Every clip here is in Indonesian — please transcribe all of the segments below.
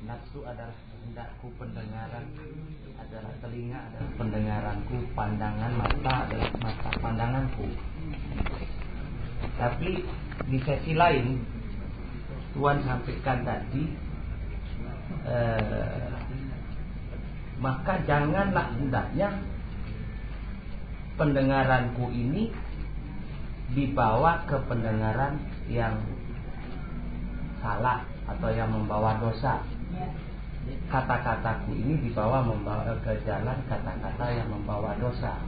Nafsu adalah kehendakku, pendengaran adalah telinga, adalah pendengaranku, pandangan mata adalah mata pandanganku. Tapi di sisi lain Tuhan sampaikan tadi, maka janganlah hendaknya pendengaranku ini dibawa ke pendengaran yang salah atau yang membawa dosa. Kata-kataku ini dibawa ke jalan kata-kata yang membawa dosa,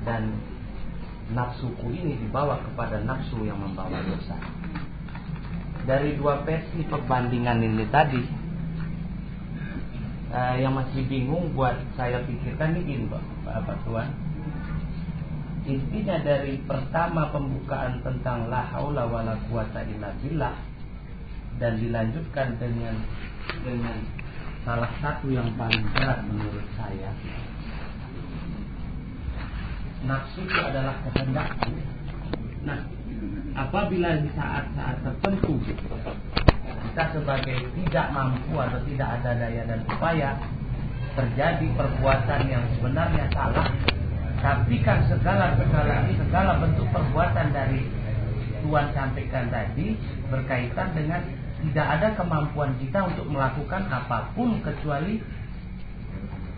dan nafsuku ini dibawa kepada nafsu yang membawa dosa. Dari dua versi perbandingan ini tadi, yang masih bingung buat saya pikirkan ini Pak Tuan. Intinya dari pertama pembukaan tentang la haula wala quwata illa billah, dan dilanjutkan dengan salah satu yang paling berat menurut saya. Nafsu itu adalah kehendakku. Nah, apabila di saat-saat tertentu kita sebagai tidak mampu atau tidak ada daya dan upaya, terjadi perbuatan yang sebenarnya salah, tapi kan segala bentuk perbuatan dari Tuhan sampaikan tadi berkaitan dengan tidak ada kemampuan kita untuk melakukan apapun kecuali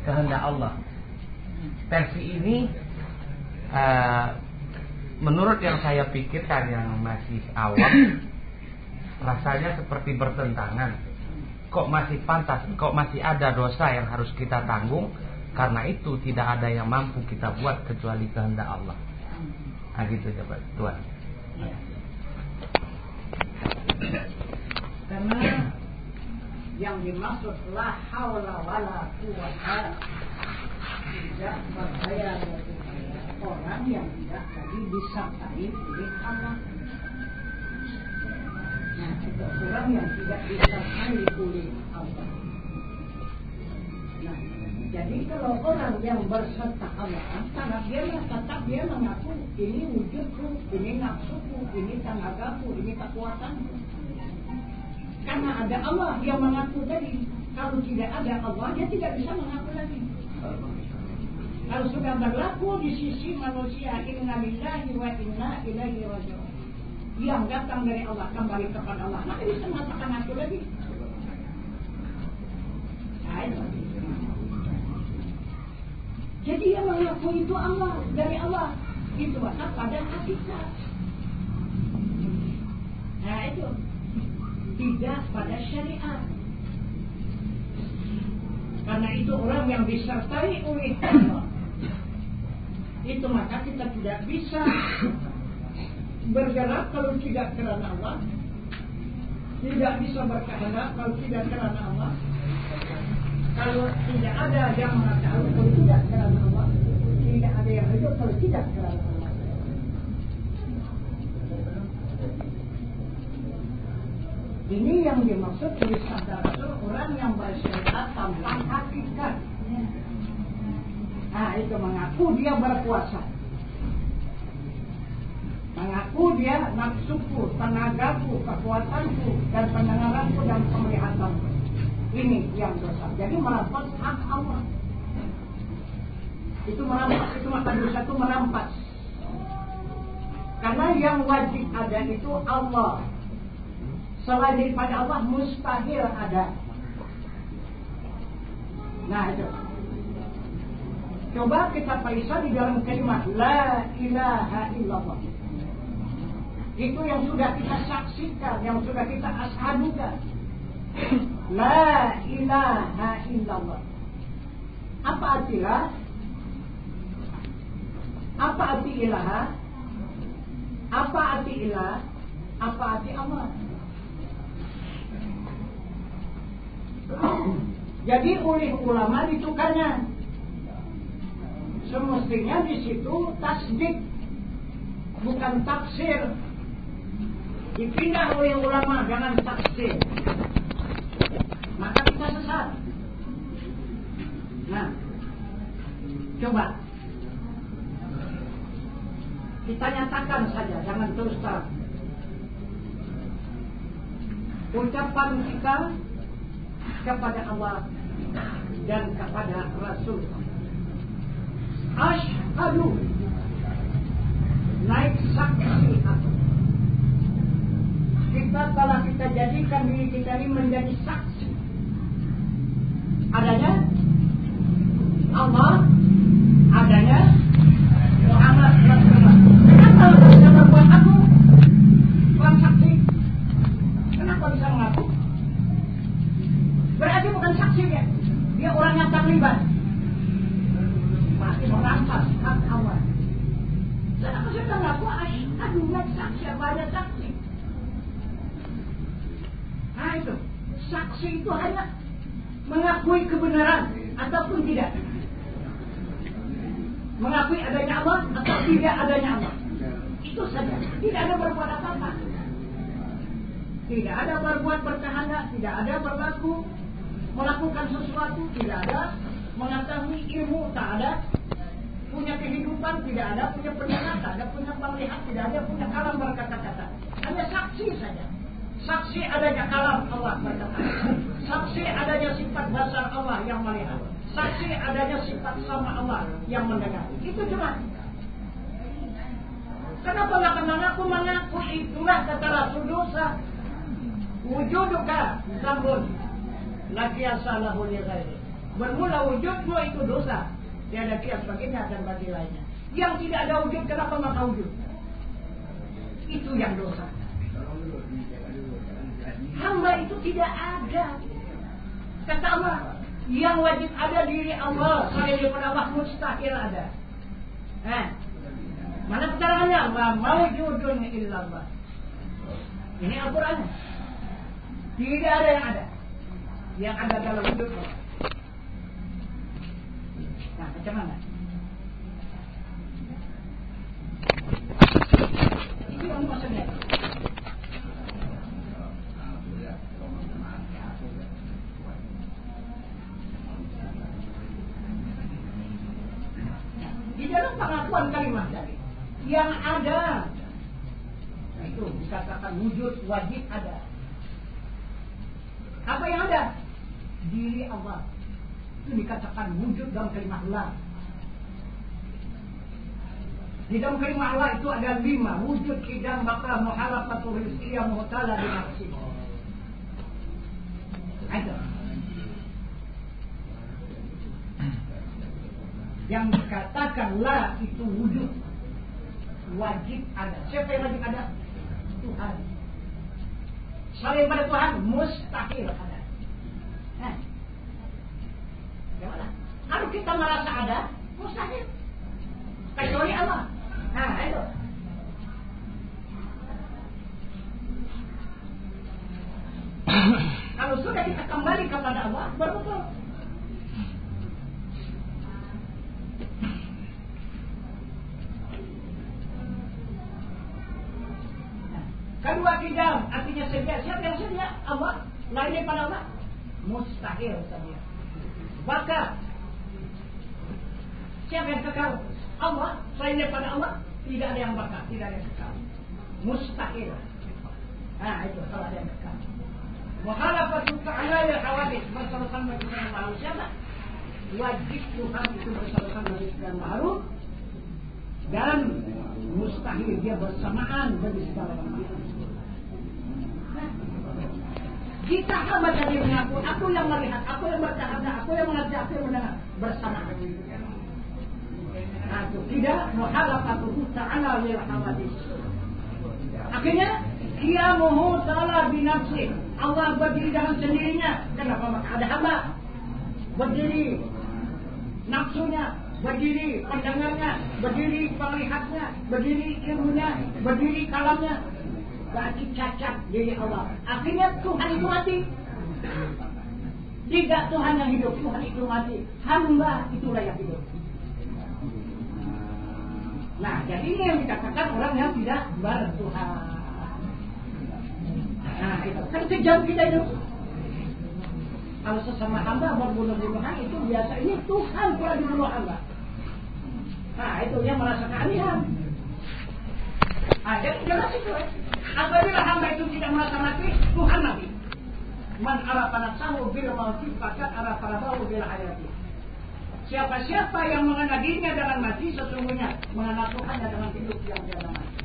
kehendak Allah. Versi ini menurut yang saya pikirkan yang masih awam, rasanya seperti bertentangan. Kok masih pantas, kok masih ada dosa yang harus kita tanggung? Karena itu tidak ada yang mampu kita buat kecuali kehendak Allah. Nah gitu coba Tuhan. Karena yang dimaksud la haula wala quwwata tidak berdaya orang yang tidak tadi disertai oleh Allah. Nah, itu orang yang tidak disertai oleh Allah. Nah, jadi kalau orang yang berserta Allah, karena dia mengaku ini wujudku, ini nafsuku, ini tenagaku, ini kekuatanku. Karena ada Allah yang mengaku tadi. Kalau tidak ada Allah, dia tidak bisa mengaku lagi. Kalau sudah berlaku di sisi manusia, inna lillahi wa inna ilaihi raji'un, yang datang dari Allah kembali kepada Allah, maka bisa mengatakan aku lagi. Jadi yang mengaku itu Allah, dari Allah. Itu maka pada hakikat. Nah itu tidak pada syariat. Karena itu orang yang disertai oleh Allah, itu maka kita tidak bisa bergerak kalau tidak karena Allah, tidak bisa berkehendak kalau tidak karena Allah. Kalau tidak ada yang mengetahui kalau tidak karena Allah, tidak ada yang hidup kalau tidak karena Allah. Ini yang dimaksud oleh sabda Rasul, orang yang bersyariat tanpa hakikat. Nah itu mengaku dia berkuasa, mengaku dia nafsuku, tenagaku, kekuatanku, dan pendengaranku dan penglihatanku. Ini yang dosa. Jadi merampas hak Allah. Itu merampas, itu maka dosa itu merampas. Karena yang wajib ada itu Allah. Selain daripada Allah mustahil ada. Nah itu. Coba kita periksa di dalam kalimat La ilaha illallah. Itu yang sudah kita saksikan, yang sudah kita ashadukan. La ilaha illallah. Apa artinya? Apa arti ilaha? Apa arti ilah? Apa arti Allah? Jadi oleh ulama ditukarnya. Semestinya di situ tasdik, bukan tafsir. Dipindah oleh ulama, jangan tafsir. Maka kita sesat. Nah, coba kita nyatakan saja, jangan terus terang. ucapan kita kepada Allah dan kepada Rasul. Asyhadu, naik saksi aku. Kita telah kita jadikan diri kita ini menjadi saksi. Adanya Allah, adanya Muhammad Rasulullah. Kenapa bisa membuat aku bukan saksi? Kenapa bisa mengaku? Berarti bukan saksi dia. Dia orang yang terlibat. Masih merampas hak Allah. Kenapa saya mengaku? Aduh, saksi apa ada saksi? Nah itu, saksi itu hanya mengakui kebenaran ataupun tidak. Mengakui adanya Allah atau tidak adanya Allah. Itu saja. Tidak ada berbuat apa-apa. Tidak ada berbuat bercahaya, tidak ada berlaku melakukan sesuatu, tidak ada mengetahui ilmu, tak ada punya kehidupan, tidak ada punya pendengar, tak ada punya melihat, tidak ada punya kalam berkata-kata. Hanya saksi saja. Saksi adanya kalam Allah berkata-kata. Saksi adanya sifat dasar Allah yang melihat. Saksi adanya sifat sama Allah yang mendengar. Itu cuma. Kenapa nggak mengaku itulah kata Rasul dosa. Wujuduka zambun laki asalahu li ghairi. Bermula wujudmu itu dosa. Tiada kias baginya dan bagi lainnya. Yang tidak ada wujud, kenapa maka wujud? Itu yang dosa. Hamba itu tidak ada. Kata Allah, yang wajib ada diri Allah, selain daripada Allah mustahil ada. Mana keterangannya? Ma mawjudun illallah. Ini Al-Qur'an. Tidak ada yang ada. Yang ada dalam wujud Allah. Nah, macam mana? Itu yang maksudnya. Di dalam pengakuan kalimat tadi yang ada, nah itu dikatakan wujud wajib ada. Apa yang ada? Diri Allah. Itu dikatakan wujud dalam kalimat Allah. Di dalam kalimat Allah itu ada 5. Wujud, qidam, baqa, muhalafatul rizqiyah, muhtala, binafsi. Ada. Yang dikatakan la itu wujud. Wajib ada. Siapa yang wajib ada? Tuhan. Selain pada Tuhan mustahil ada. Gimana? Kalau kita merasa ada, mustahil. Kecuali Allah. Nah, itu. Kalau sudah kita kembali kepada Allah, baru betul. Kedua qidam, artinya sedia. Siapa yang sedia? Allah. Lain daripada Allah? Mustahil sedia. Baqa. Siapa yang kekal? Allah. Selain daripada Allah, tidak ada yang baqa, tidak ada yang kekal. Mustahil. Nah, itu kalau ada yang kekal. Muhalafatu ta'ala lil hawadits, bersama-sama dengan manusia. Wajib Tuhan itu bersama-sama dengan ma'ruf dan mustahil dia bersamaan bagi segala macam. Jika hamba tadi mengaku, aku yang melihat, aku yang bercahaya, aku yang mengerti, aku yang mendengar, bersamaan. Nah, itu tidak muhalafatu ta'ala lil hawadits. Akhirnya qiyamuhu ta'ala binafsi. Allah berdiri dengan sendirinya. Kenapa maka ada hamba? Berdiri nafsunya, berdiri pendengarnya, berdiri penglihatnya, berdiri ilmunya, berdiri kalamnya. Berarti cacat diri Allah. Akhirnya Tuhan itu mati. Tidak Tuhan yang hidup, Tuhan itu mati. Hamba itulah yang hidup. Nah, jadi ini yang dikatakan orang yang tidak bertuhan. Nah, itu kan kejam kita itu. Kalau sesama hamba berbunuh-bunuhan itu biasa. Ini Tuhan pula dibunuh hamba. Nah, itu yang merasa keanihan. Nah, jadi jelas itu. Apabila hamba itu tidak merasa mati, Tuhan mati. Man arafa nafsahu bil mauti faqad arafa rabbahu bil hayati. Siapa-siapa yang mengenal dirinya dengan mati, sesungguhnya mengenal Tuhannya dengan hidup yang tiada mati.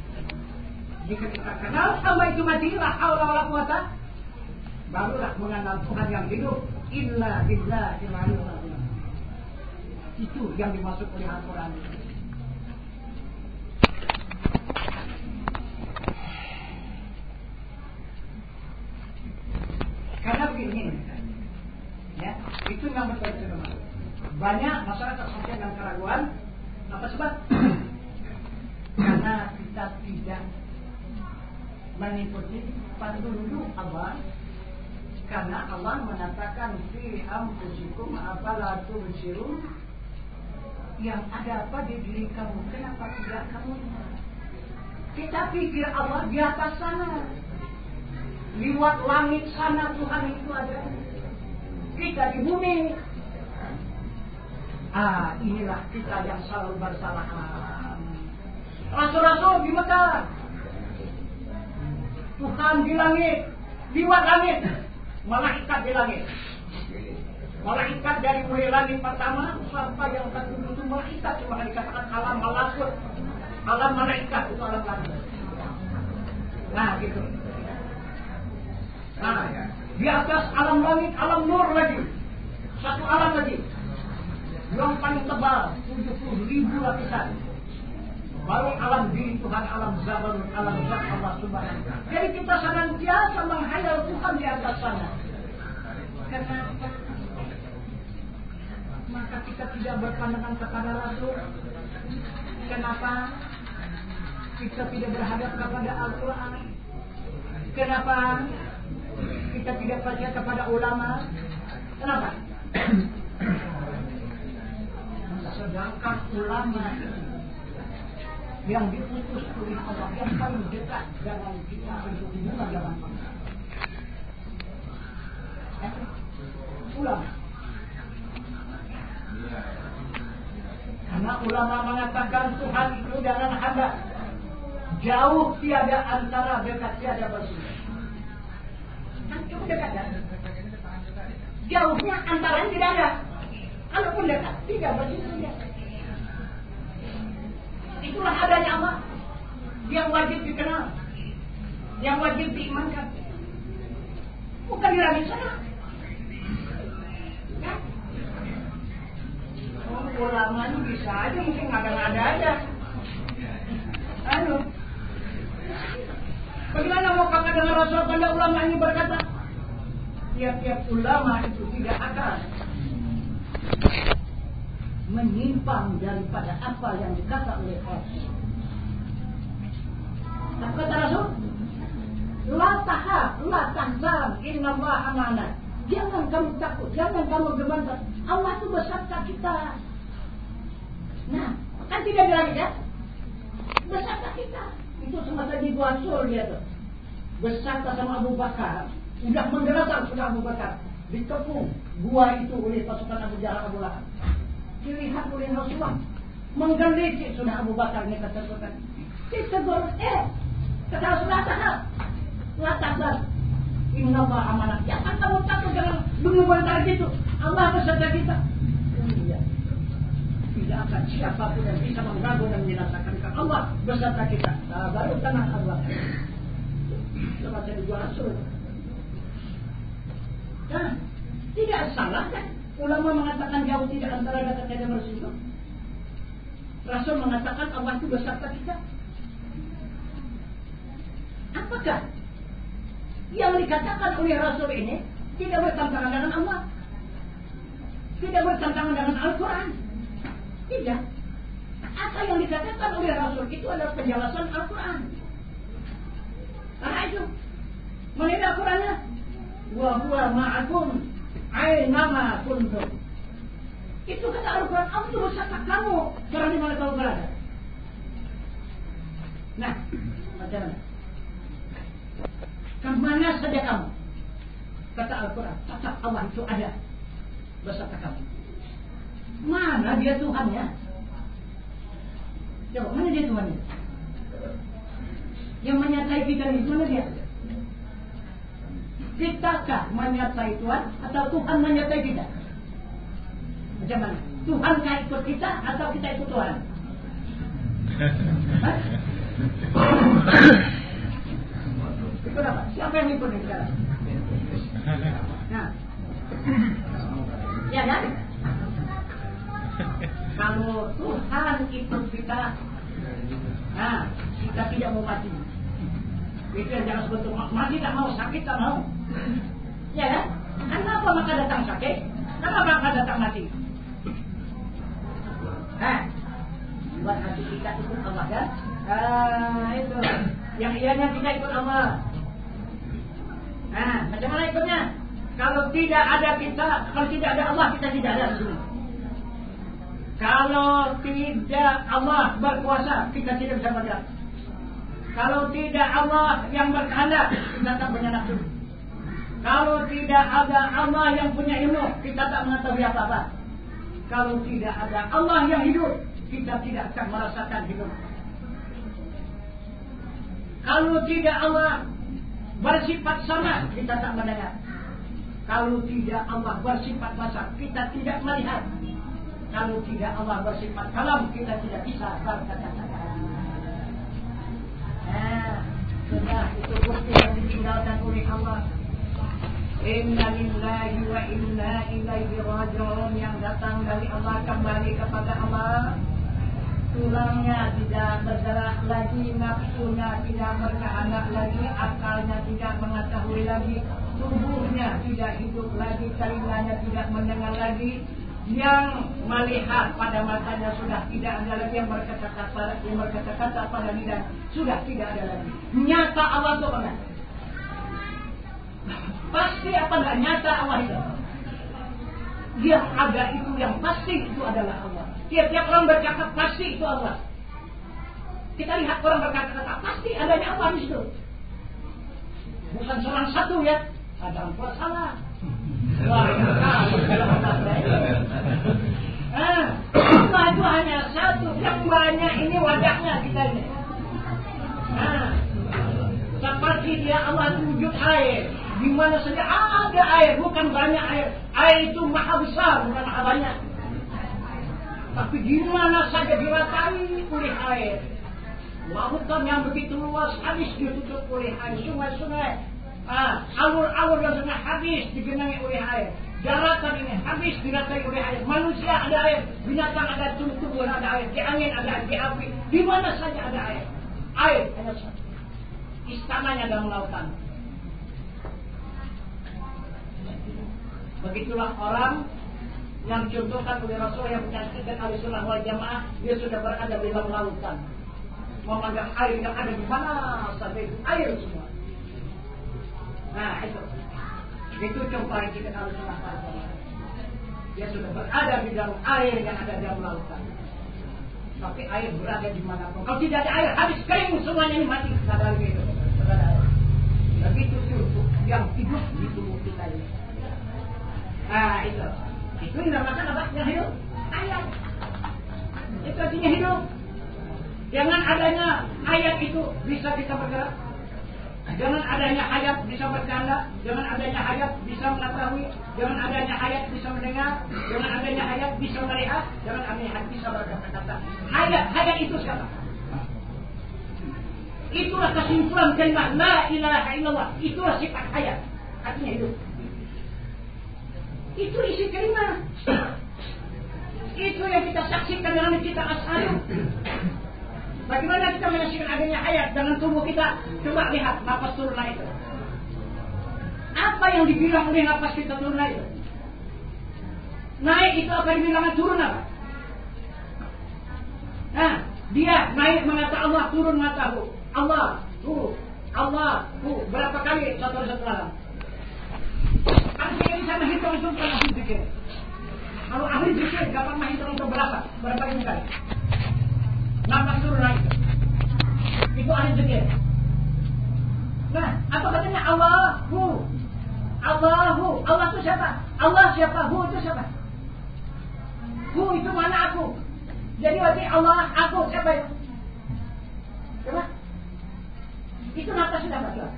Jika kita kenal apa itu mati, la haula wala quwata, barulah mengenal Tuhan yang hidup. Illa billah ilahil azim. Itu yang dimaksud oleh Al-Quran. Karena begini, ya, itu yang betul-betul banyak masyarakat sosial yang keraguan. Apa sebab? Karena kita tidak mengikuti petunjuk Allah. Karena Allah mengatakan fi anfusikum afala tubsirun, yang ada apa di diri kamu, kenapa tidak kamu? Kita pikir Allah di atas sana, lewat langit sana Tuhan itu ada. Kita di bumi. Inilah kita yang selalu bersalahan. Rasul-rasul di Mekah, Tuhan di langit, lewat langit, malaikat di langit. Malaikat dari mulai langit pertama sampai yang kedua itu malaikat, cuma dikatakan alam malakut, alam malaikat itu alam langit. Nah gitu. Nah di atas alam langit, alam nur lagi, satu alam lagi yang paling tebal 70.000 lapisan. Baru alam diri Tuhan, alam zaman, alam zat Allah Subhanahu. Jadi kita senantiasa menghayal Tuhan di atas sana. Kenapa? Maka kita tidak berpandangan kepada Rasul. Kenapa? Kita tidak berhadap kepada Al-Quran. Kenapa? Kita tidak percaya kepada ulama. Kenapa? Sedangkan ulama yang diutus oleh Allah, yang paling dekat dengan kita untuk hubungan dengan Allah, ulama. Karena ulama mengatakan Tuhan itu dengan hamba jauh tiada antara, dekat tiada bersama. Kan cuma dekat kan? Jauhnya antaranya tidak ada. Kalaupun dekat, tidak bersama. Itulah adanya Allah yang wajib dikenal, yang wajib diimankan. Bukan di langit sana. Ya? Ulama ini bisa aja, mungkin ada aja. Bagaimana mau kata dengan Rasul pada ulama ini berkata, tiap-tiap ulama itu tidak akan menyimpang daripada apa yang dikata oleh Rasul. Apa kata Rasul? La tahab, la tahzan, innallaha ma'ana. Jangan kamu takut, jangan kamu gemetar. Allah itu beserta kita. Nah, kan tidak bilang ya? Beserta kita. Itu semasa di Gua Sur dia tuh. Beserta sama Abu Bakar. Sudah menggerakkan sudah Abu Bakar. Dikepung gua itu oleh pasukan Abu Jahal, Abu Lahab. Dilihat oleh Rasulullah. Menggelitik sudah Abu Bakar ini kata-kata. Ditegur, kata Rasulullah tahap. La tahzan. Innallaha ma'ana. Jangan kamu takut, jangan berkomentar gitu. Allah beserta kita. Iya. Tidak akan siapapun yang bisa mengganggu dan menjelaskan ke Allah beserta kita. Nah, baru tenang Allah. Sama jadi dua Rasul. Nah, tidak salah kan? Ulama mengatakan jauh tidak antara dekat dan Rasul. Rasul mengatakan Allah itu beserta kita. Apakah yang dikatakan oleh Rasul ini tidak bertentangan dengan Allah? Tidak bertentangan dengan Al-Quran? Tidak. Apa yang dikatakan oleh Rasul itu adalah penjelasan Al-Quran. Karena itu melihat Al-Qurannya, wa huwa ma'akum aynama kuntum. Itu kata Al-Quran, Allah itu bersama kamu di mana kamu berada. Nah, macam mana? Kemana saja kamu? Kata Al-Quran, tetap Allah itu ada bersama kamu. Mana dia Tuhannya? Coba, mana dia Tuhannya? Yang menyertai kita ini, mana dia? Kitakah menyertai Tuhan atau Tuhan menyertai kita? Macam mana? Tuhankah ikut kita atau kita ikut Tuhan? Ikut apa? Siapa yang ikut nih sekarang? Nah, ya kan? Kalau Tuhan ikut kita, nah kita tidak mau mati. Itu yang jangan sebut mati tak mau, sakit tak mau. Ya kan? Kenapa maka datang sakit? Kenapa maka datang mati? Buat hati kita ikut Allah kan? Itu yang ianya kita ikut Allah. Macam mana ikutnya? Kalau tidak ada kita, kalau tidak ada Allah, kita tidak ada di sini. Kalau tidak Allah berkuasa, kita tidak bisa bergerak. Kalau tidak Allah yang berkehendak, kita tak punya nafsu. Kalau tidak ada Allah yang punya ilmu, kita tak mengetahui apa-apa. Kalau tidak ada Allah yang hidup, kita tidak akan merasakan hidup. Kalau tidak Allah bersifat sama, kita tak mendengar. Kalau tidak Allah bersifat basar, kita tidak melihat. Kalau tidak Allah bersifat kalam, kita tidak bisa berkata-kata. Sudah itu bukti yang ditinggalkan oleh Allah. Inna lillahi wa inna ilaihi raji'un, yang datang dari Allah kembali kepada Allah. Tulangnya tidak bergerak lagi, nafsunya tidak berkehendak lagi, akalnya tidak mengetahui lagi, tubuhnya tidak hidup lagi, telinganya tidak mendengar lagi, yang melihat pada matanya sudah tidak ada lagi, yang berkata-kata pada lidah sudah tidak ada lagi. Nyata Allah itu apa? Pasti apa enggak nyata Allah itu? Yang ada itu, yang pasti itu adalah Allah. Tiap-tiap orang berkata pasti itu Allah. Kita lihat orang berkata-kata pasti adanya Allah di situ. Bukan seorang satu ya, ada empat salah. Allah itu hanya satu, yang banyak ini wajahnya kita ini. Seperti dia Allah itu wujud air, di mana saja ada air, bukan banyak air. Air itu maha besar, bukan maha banyak. Tapi di mana saja diratai oleh air. Lautan yang begitu luas habis ditutup oleh air, sungai-sungai. Alur-alur yang sudah habis digenangi oleh air. Daratan ini habis diratai oleh air. Manusia ada air, binatang ada, tumbuhan ada air, di angin ada air, di api, di mana saja ada air. Air hanya satu. Istananya dalam lautan. Begitulah orang yang contohkan oleh Rasul yang menyaksikan Ahlussunnah wal Jamaah, dia sudah berada di dalam lautan. Memandang air yang ada di mana saja itu air semua. Nah itu contoh yang kita Ahlussunnah wal Jamaah. Dia sudah berada di dalam air yang ada di dalam lautan. Tapi air berada di manapun. Kalau tidak ada air, habis kering semuanya ini mati. Sadar gitu. Begitu tuh yang hidup di tubuh kita ini. Nah itu dinamakan apa? Yang hidup? Ayat. Itu artinya hidup. Jangan adanya ayat itu bisa kita bergerak. Jangan adanya ayat bisa bercanda. Jangan adanya ayat bisa mengetahui. Jangan adanya ayat bisa mendengar. Jangan adanya ayat bisa melihat. Jangan adanya ayat bisa berkata-kata. Ayat itu siapa? Itulah kesimpulan kalimat la ilaha illallah. Itulah sifat ayat. Artinya hidup. Itu isi kalimat. Itu yang kita saksikan dengan kita Asy'ari. Bagaimana kita menyaksikan adanya ayat dengan tubuh kita? Coba lihat nafas turun naik itu. Apa yang dibilang oleh nafas kita turun naik itu? Naik itu apa dibilang turun apa? Nah, dia naik mengata Allah, turun mengatahu Allah, Allah, berapa kali satu malam? Artinya bisa menghitung itu bukan ahli zikir. Kalau ahli zikir dapat menghitung itu berapa kali? Nafas turun naik. Itu ahli zikir. Nah, apa katanya Allahu? Allah itu siapa? Allah siapa? Hu itu siapa? Hu itu mana aku? Jadi berarti Allah aku siapa itu? Coba. Itu nafas sudah Pak.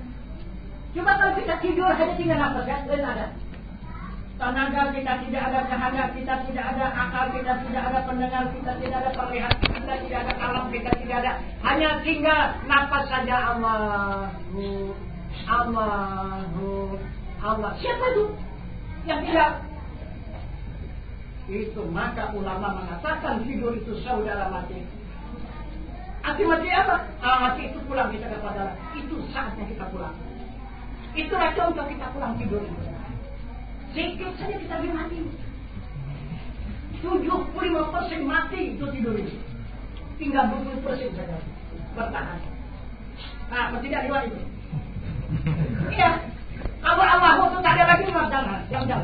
Coba kalau kita tidur hanya tinggal nafas ya, lain ada. Tenaga kita tidak ada, cahaya kita tidak ada, akal kita tidak ada, pendengar kita tidak ada, perlihat kita tidak ada, kalam kita tidak ada. Hanya tinggal nafas saja. Allahu, Allahu, Allah. Siapa itu yang tidak? Itu maka ulama mengatakan tidur itu saudara mati. Arti mati apa? Mati itu pulang kita kepada Allah. Itu saatnya kita pulang. Itulah contoh kita pulang tidur. Sedikit saja kita mati. 75% mati itu tidur ini. Tinggal 20% saja bertahan. Nah, tidak lewat itu. Iya. Kalau Allah itu tak ada lagi masalah. Jangan.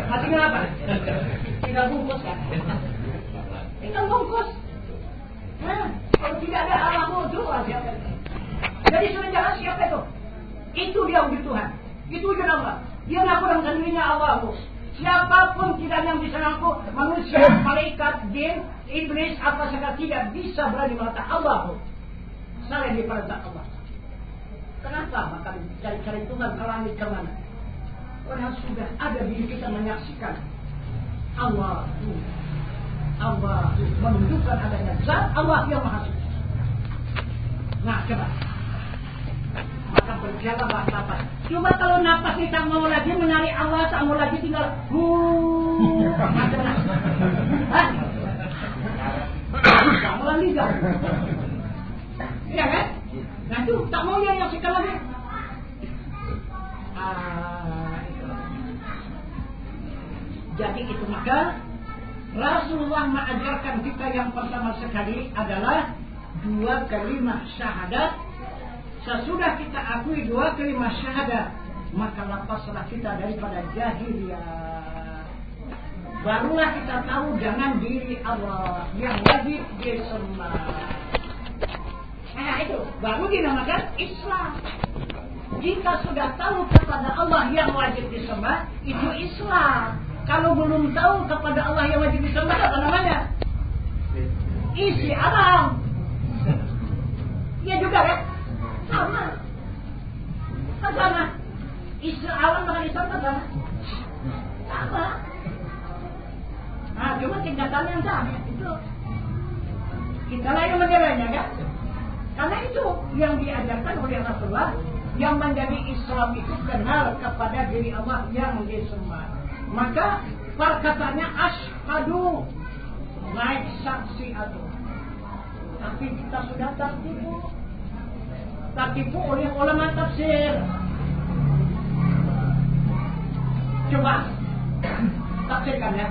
Artinya apa? Tinggal bungkus kan? Tinggal bungkus. Nah, kalau tidak ada Allah itu siapa? Jadi sebenarnya siapa itu? Itu dia wujud Tuhan. Itu wujud Allah. Dia melakukan dirinya Allah. Siapapun tidak yang bisa ngaku, manusia, malaikat, jin, iblis, apa saja tidak bisa berani mengatakan Allah. Selain daripada Allah. Kenapa? Maka cari Tuhan ke langit ke mana? Karena sudah ada diri kita menyaksikan Allah. Allah menunjukkan adanya zat Allah yang maha suci. Nah, coba. Maka berjalanlah nafas. Cuma kalau nafas kita mau lagi mencari Allah, tak mau lagi tinggal macam mana? Tak mau lagi jauh. Iya kan? Nah itu tak mau dia nyaksikan lagi. Jadi itu maka Rasulullah mengajarkan kita yang pertama sekali adalah 2 kalimat syahadat. Sesudah kita akui 2 kalimat syahadat, maka lepaslah kita daripada jahiliyah. Barulah kita tahu dengan diri Allah yang wajib disembah. Nah itu baru dinamakan Islam. Jika sudah tahu kepada Allah yang wajib disembah, itu Islam. Kalau belum tahu kepada Allah yang wajib disembah, apa namanya? Isi alam. Iya juga kan? Sama. Sama. Isi alam dengan Islam sama. Sama. Nah, cuma tingkatan yang sama. Itu. Kita lah yang menjalanya kan? Karena itu yang diajarkan oleh Rasulullah, yang menjadi Islam itu kenal kepada diri Allah yang disembah. Maka perkataannya asyhadu, naik saksi atau. Tapi kita sudah tertipu oleh ulama tafsir. Coba tafsirkan ya.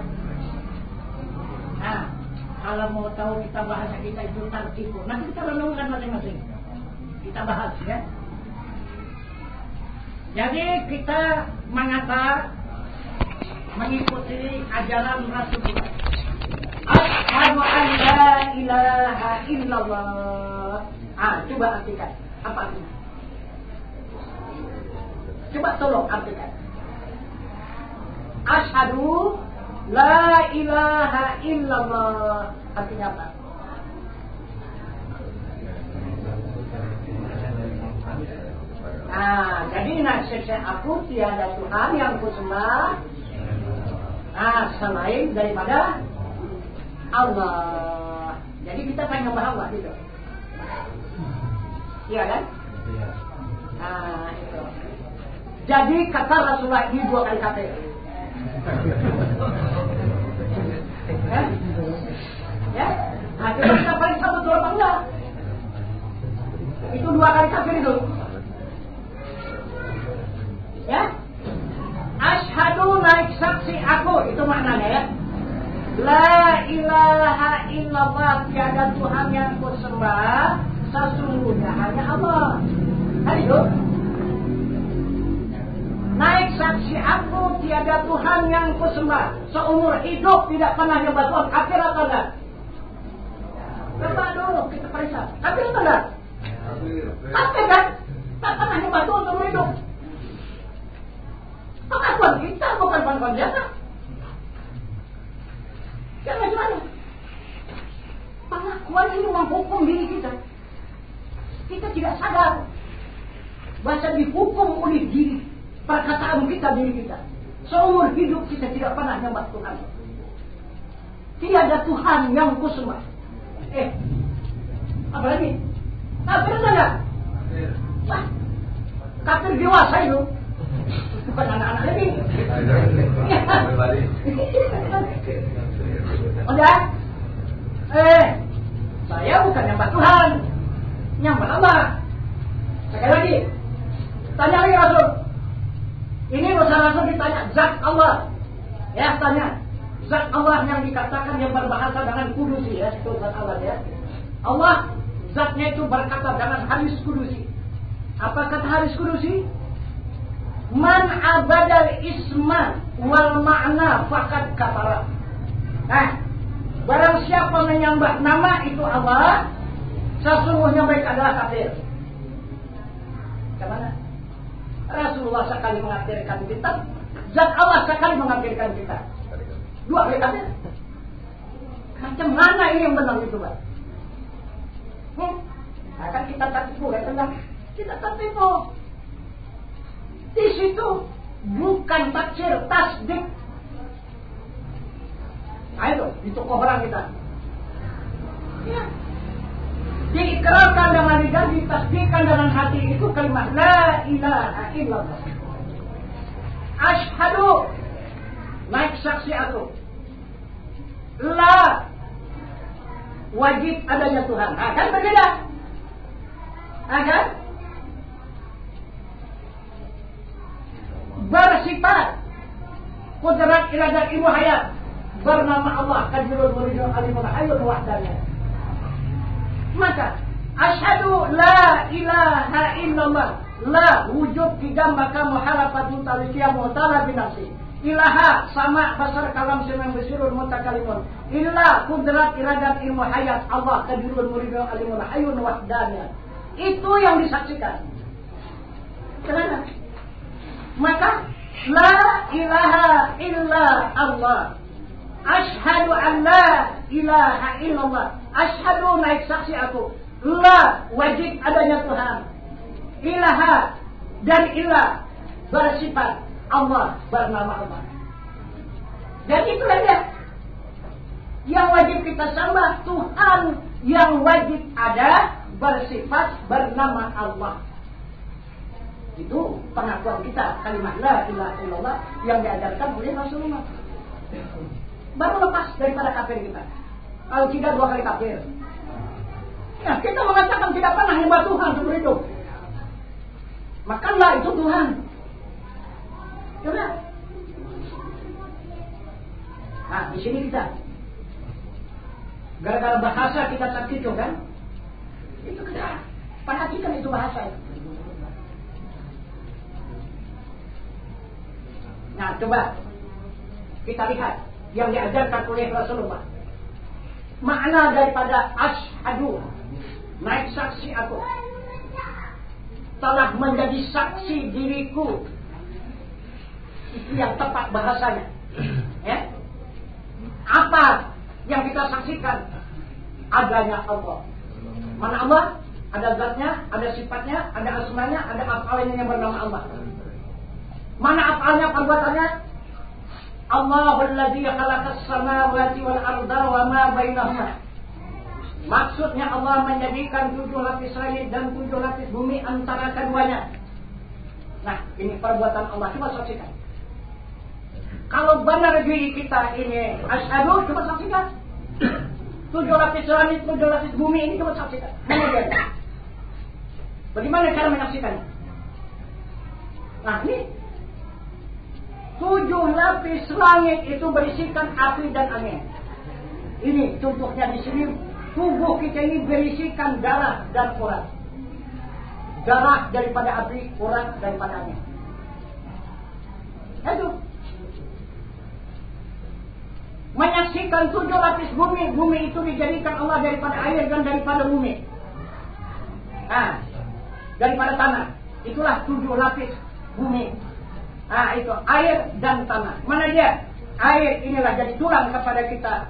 Nah, kalau mau tahu kita bahasa kita itu tertipu, nanti kita renungkan masing-masing. Kita bahas ya. Jadi kita mengikuti ajaran Rasulullah. Asyhadu an la ilaha illallah. Coba artikan. Apa artinya? Coba tolong artikan. Asyhadu la ilaha illallah. Artinya apa? Jadi nasihat aku tiada Tuhan yang kusembah selain daripada Allah. Jadi kita pengen ngebahas Allah gitu. Iya kan? Itu. Jadi kata Rasulullah ini 2 kali kafir. Ya? Coba kita periksa betul apa enggak? Itu 2 kali kafir itu. Ya? Asyhadu naik saksi aku, itu maknanya ya. La ilaha illallah, tiada Tuhan yang kusembah sesungguhnya hanya Allah. Kan itu? Naik saksi aku, tiada Tuhan yang kusembah seumur hidup, tidak pernah nyembah Tuhan. Kafir atau enggak? Coba dulu kita periksa. Kafir atau enggak? Kafir kan? Tak pernah nyembah Tuhan seumur hidup. Pengakuan kita bukan pengakuan biasa. Jangan gimana? Pengakuan ini menghukum diri kita. Kita tidak sadar. Bahasa dihukum oleh diri, perkataan kita, diri kita. Seumur hidup kita tidak pernah nyembah Tuhan. Tiada Tuhan yang kusembah. Apa lagi? Kafir enggak? Wah, kafir dewasa itu. Bukan anak-anak lagi. Udah? Saya bukan nyembah Tuhan, nyembah Allah. Sekali lagi, tanya lagi Rasul. Ini Rasul ditanya zat Allah. Ya, tanya zat Allah yang dikatakan yang berbahasa dengan kudusi, ya, itu zat Allah, ya. Allah zatnya itu berkata dengan hadis kudusi. Apa kata hadis kudusi? Man abadal isma wal ma'na faqad kafara. Nah, barang siapa menyembah nama itu Allah, sesungguhnya mereka adalah kafir. Kemana? Rasulullah sekali mengafirkan kita, zat Allah sekali mengafirkan kita. Dua kali kafir. Macam mana ini yang benar itu, Pak? Akan kita tertipu, ya tentang kita tertipu. Di situ bukan tafsir, tasdik. Ayo, itu koran kita. Ya. Diikrarkan dengan lidah, ditasdikkan dengan hati, itu kalimat la ilaha illallah. Asyhadu, naik saksi aku. La, wajib adanya Tuhan. Akan berbeda. Akan bersifat kudrat iradat ilmu hayat bernama Allah Qadirul Muridul Alimul Hayyul Wahdaniyah. Maka asyhadu la ilaha illallah, la wujud tiga maka muhalafatu taliqiyah mu'tala binafsi. Ilaha sama basar kalam semang besirul mutakalimun. Illa kudrat iradat ilmu hayat Allah Qadirul Muridul Alimul Hayyul Wahdaniyah. Itu yang disaksikan. Kenapa? Maka la ilaha illa Allah. Asyhadu an la ilaha illallah. Asyhadu naik saksi aku. La wajib adanya Tuhan. Ilaha dan ilah bersifat Allah, bernama Allah. Dan itu saja yang wajib kita sembah, Tuhan yang wajib ada, bersifat bernama Allah. Itu pengakuan kita, kalimat la ilaha illallah yang diajarkan oleh Rasulullah. Baru lepas daripada kafir kita. Kalau tidak dua kali kafir. Ya, kita mengatakan tidak pernah menyembah Tuhan seperti itu. Maka lah itu Tuhan. Coba. Nah, di sini kita. Gara-gara bahasa kita tertipu kan? Itu kita perhatikan itu bahasa itu. Nah, coba kita lihat yang diajarkan oleh Rasulullah. Makna daripada asyhadu, naik saksi aku, telah menjadi saksi diriku. Itu yang tepat bahasanya. Ya? Apa yang kita saksikan? Adanya Allah. Mana Allah? Ada zatnya, ada sifatnya, ada asmanya, ada afalnya yang bernama Allah. Mana afalnya, perbuatannya? Allahul ladzi khalaqas samawati wal arda wa ma bainahuma. Maksudnya Allah menjadikan 7 lapis langit dan 7 lapis bumi antara keduanya. Nah, ini perbuatan Allah. Coba saksikan. Kalau benar diri kita ini asyhadu, coba saksikan. 7 lapis langit, 7 lapis bumi ini coba saksikan. Bagaimana cara menyaksikannya? Nah, ini 7 lapis langit itu berisikan api dan angin. Ini contohnya di sini, tubuh kita ini berisikan darah dan urat. Darah daripada api, urat daripada angin. Itu. Menyaksikan 7 lapis bumi, bumi itu dijadikan Allah daripada air dan daripada bumi. Nah, daripada tanah. Itulah 7 lapis bumi. Nah, itu air dan tanah. Mana dia? Air inilah jadi tulang kepada kita,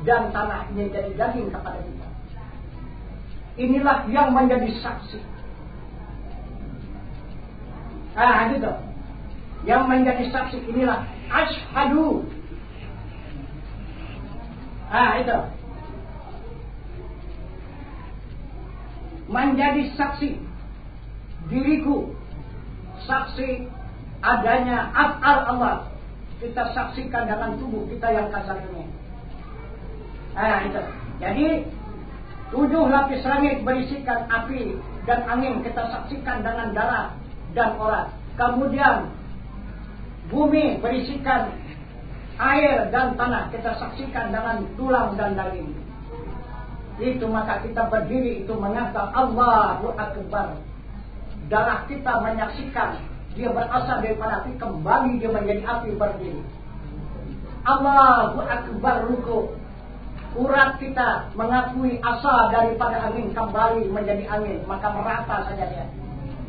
dan tanah ini jadi daging kepada kita. Inilah yang menjadi saksi. Gitu. Yang menjadi saksi inilah asyhadu. Itu. Menjadi saksi diriku, saksi adanya af'al Allah. Kita saksikan dengan tubuh kita yang kasar ini. Itu. Jadi 7 lapis langit berisikan api dan angin kita saksikan dengan darah dan orat. Kemudian bumi berisikan air dan tanah kita saksikan dengan tulang dan daging. Itu maka kita berdiri itu mengatakan Allahu Akbar. Darah kita menyaksikan dia berasal daripada api, kembali dia menjadi api berdiri. Allahu Akbar ruku. Urat kita mengakui asal daripada angin, kembali menjadi angin, maka merata saja dia.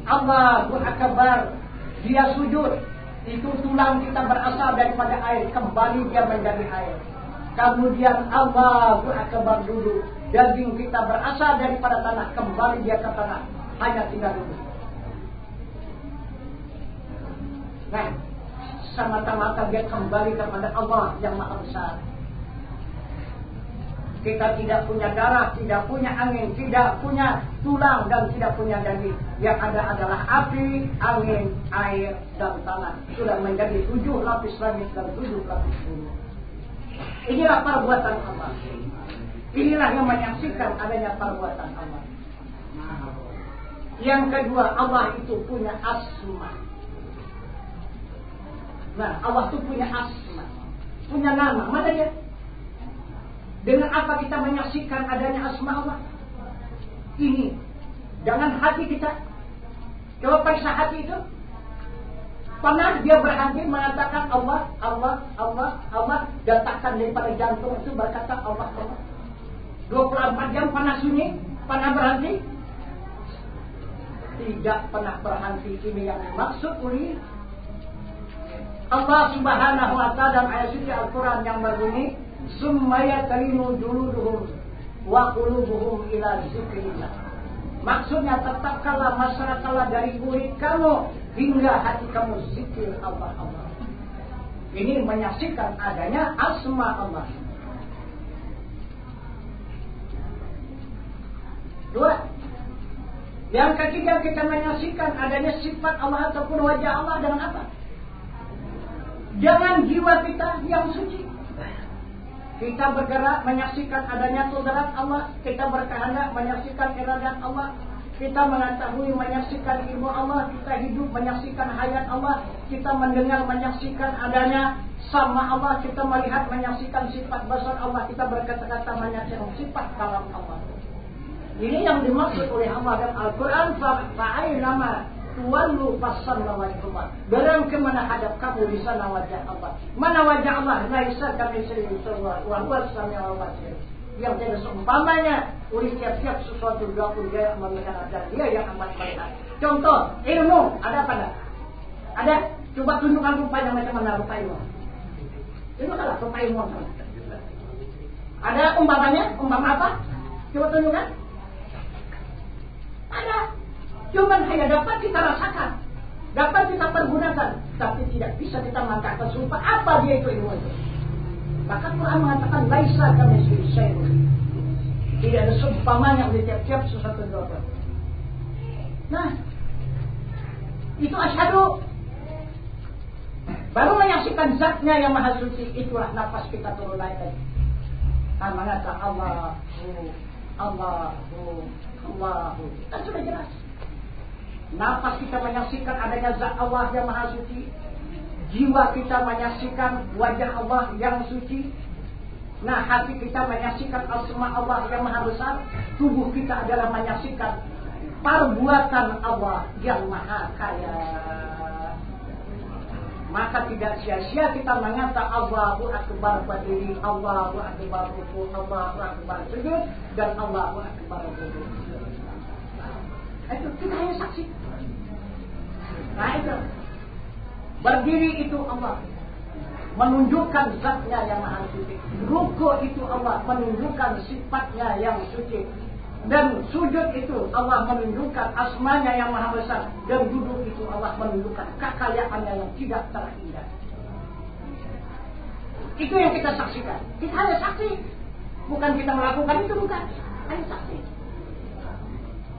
Allahu Akbar. Dia sujud. Itu tulang kita berasal daripada air, kembali dia menjadi air. Kemudian Allahu Akbar duduk. Daging kita berasal daripada tanah, kembali dia ke tanah, hanya tinggal duduk. Nah, semata-mata dia kembali kepada Allah yang Maha Besar. Kita tidak punya darah, tidak punya angin, tidak punya tulang, dan tidak punya daging. Yang ada adalah api, angin, air, dan tanah. Sudah menjadi 7 lapis langit dan 7 lapis bumi. Inilah perbuatan Allah. Inilah yang menyaksikan adanya perbuatan Allah. Yang kedua, Allah itu punya asma. Nah, Allah itu punya asma, punya nama. Mana dia? Dengan apa kita menyaksikan adanya asma Allah? Ini dengan hati kita. Coba periksa hati itu. Pernah dia berhenti mengatakan Allah, Allah, Allah, Allah. Detakkan daripada jantung itu berkata Allah, Allah. 24 jam pernah sunyi? Pernah berhenti? Tidak pernah berhenti. Ini yang dimaksud oleh Allah Subhanahu wa ta'ala dalam ayat suci Al-Quran yang berbunyi summa yatalinu juluduhum wa qulubuhum ila zikrillah. Maksudnya tetapkanlah masyarakatlah dari kulit kamu hingga hati kamu zikir Allah Allah. Ini menyaksikan adanya asma Allah. 2. Yang ketiga kita menyaksikan adanya sifat Allah ataupun wajah Allah dengan apa? Jangan jiwa kita yang suci. Kita bergerak menyaksikan adanya kudrat Allah. Kita berkehendak menyaksikan iradat Allah. Kita mengetahui menyaksikan ilmu Allah. Kita hidup menyaksikan hayat Allah. Kita mendengar menyaksikan adanya sama Allah. Kita melihat menyaksikan sifat basar Allah. Kita berkata-kata menyaksikan sifat kalam Allah. Ini yang dimaksud oleh Allah dalam Al-Quran. Fa'ainama tuwallu fasallu wajhullah. Barang kemana hadap kamu di sana wajah Allah. Mana wajah Allah? Laisa kamitslihi syai'un wa huwas samiul basir. Yang tidak seumpamanya oleh tiap-tiap sesuatu dilakukan dia melihat dan dia yang amat melihat. Contoh ilmu ada apa enggak? Ada? Coba tunjukkan rupanya macam mana rupa ilmu. Itu adalah rupa ilmu. Ada umpamanya? Umpama apa? Coba tunjukkan. Ada. Cuma hanya dapat kita rasakan, dapat kita pergunakan, tapi tidak bisa kita mengatakan sumpah apa dia itu ilmu itu. Maka Quran mengatakan laisa kamitslihi syai'un. Tidak ada seumpamanya oleh tiap-tiap sesuatu doa. Nah, itu asyhadu. Baru menyaksikan zatnya yang maha suci, itulah nafas kita turun naik tadi. Mengatakan Allahu, Allahu, Allahu. Kan sudah jelas. Nafas kita menyaksikan adanya zat Allah yang maha suci. Jiwa kita menyaksikan wajah Allah yang suci. Nah, hati kita menyaksikan asma Allah yang maha besar. Tubuh kita adalah menyaksikan perbuatan Allah yang maha kaya. Maka tidak sia-sia kita mengatakan Allahu Akbar berdiri, Allahu Akbar ruku, Allahu Akbar sujud, dan Allahu Akbar duduk. Itu kita hanya saksi. Nah itu berdiri itu Allah menunjukkan zatnya yang maha suci. Ruku itu Allah menunjukkan sifatnya yang suci. Dan sujud itu Allah menunjukkan asmanya yang maha besar. Dan duduk itu Allah menunjukkan kekayaannya yang tidak terhingga. Itu yang kita saksikan. Kita hanya saksi. Bukan kita melakukan itu, bukan. Hanya saksi.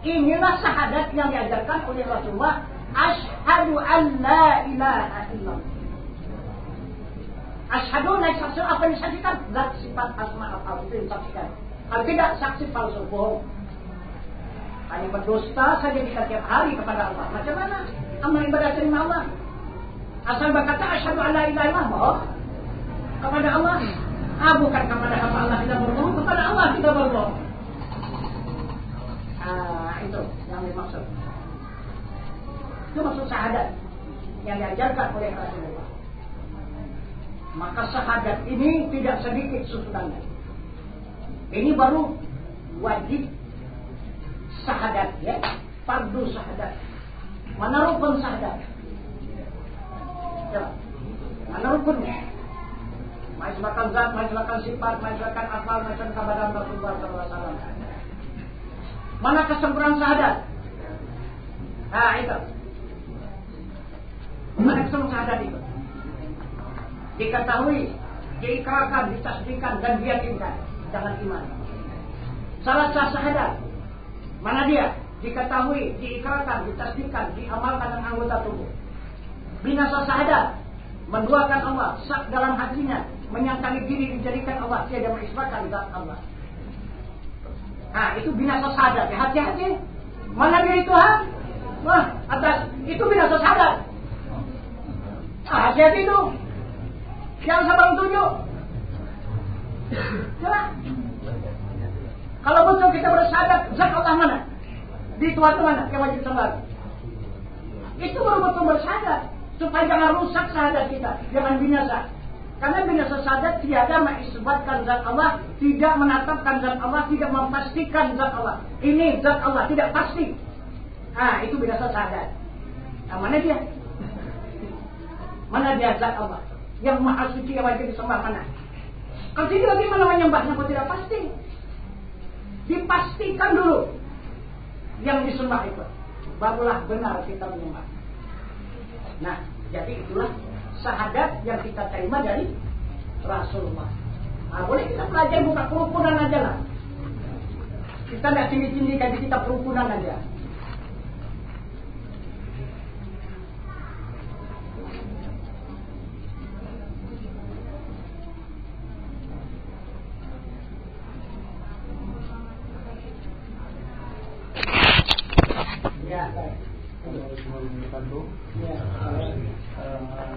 Inilah syahadat yang diajarkan oleh Rasulullah. Asyhadu an la ilaha illallah. Asyhadu naik saksi apa yang disaksikan? Zat sifat asma al itu yang disaksikan. Kalau tidak saksi palsu bohong. Hanya berdusta saja kita tiap hari kepada Allah. Macam mana amal ibadah terima Allah? Asal berkata asyhadu an la ilaha illallah bohong kepada Allah. Bukan kepada hamba Allah kita berbohong, kepada Allah kita berbohong. Itu yang dimaksud. Itu maksud syahadat yang diajarkan oleh Rasulullah. Maka syahadat ini tidak sedikit susunannya. Ini baru wajib syahadat, ya, fardu syahadat. Mana rukun syahadat? Coba, mana rukunnya? Maisbakan zat, maisbakan sifat, maisbakan akal, maisbakan kabaran Rasulullah SAW. Mana kesempurnaan syahadat? Itu. Mana kesempurnaan syahadat itu? Diketahui, diikrarkan, ditasdiqkan dan diyakinkan. Jangan iman. Salah syahadat. Mana dia? Diketahui, diikrarkan, ditasdiqkan, diamalkan dengan anggota tubuh. Binasa syahadat. Menduakan Allah, sak dalam hatinya, menyangkali diri dijadikan Allah, tiada mengisbatkan zat Allah. Itu binasa syahadat. Ya, hati-hati. Mana dia Tuhan? Wah, atas itu binasa syahadat. Hati-hati itu. Yang sabar tunjuk. Jelas. Kalau betul kita bersyahadat, zat Allah mana? Di Tuhan mana? Yang wajib sembah. Itu baru betul bersyahadat. Supaya jangan rusak syahadat kita, jangan binasa. Karena binasa syahadat tiada mengisbatkan zat Allah, tidak menetapkan zat Allah, tidak memastikan zat Allah. Ini zat Allah tidak pasti. Itu binasa syahadat. Mana dia? Mana dia zat Allah? Yang maha suci yang wajib disembah mana? Kalau tidak bagaimana menyembahnya kalau tidak pasti? Dipastikan dulu yang disembah itu, barulah benar kita menyembah. Nah, jadi itulah syahadat yang kita terima dari Rasulullah. Boleh kita belajar buka kerukunan aja lah. Kita tidak tinggi-tinggi kayak kita kerukunan aja.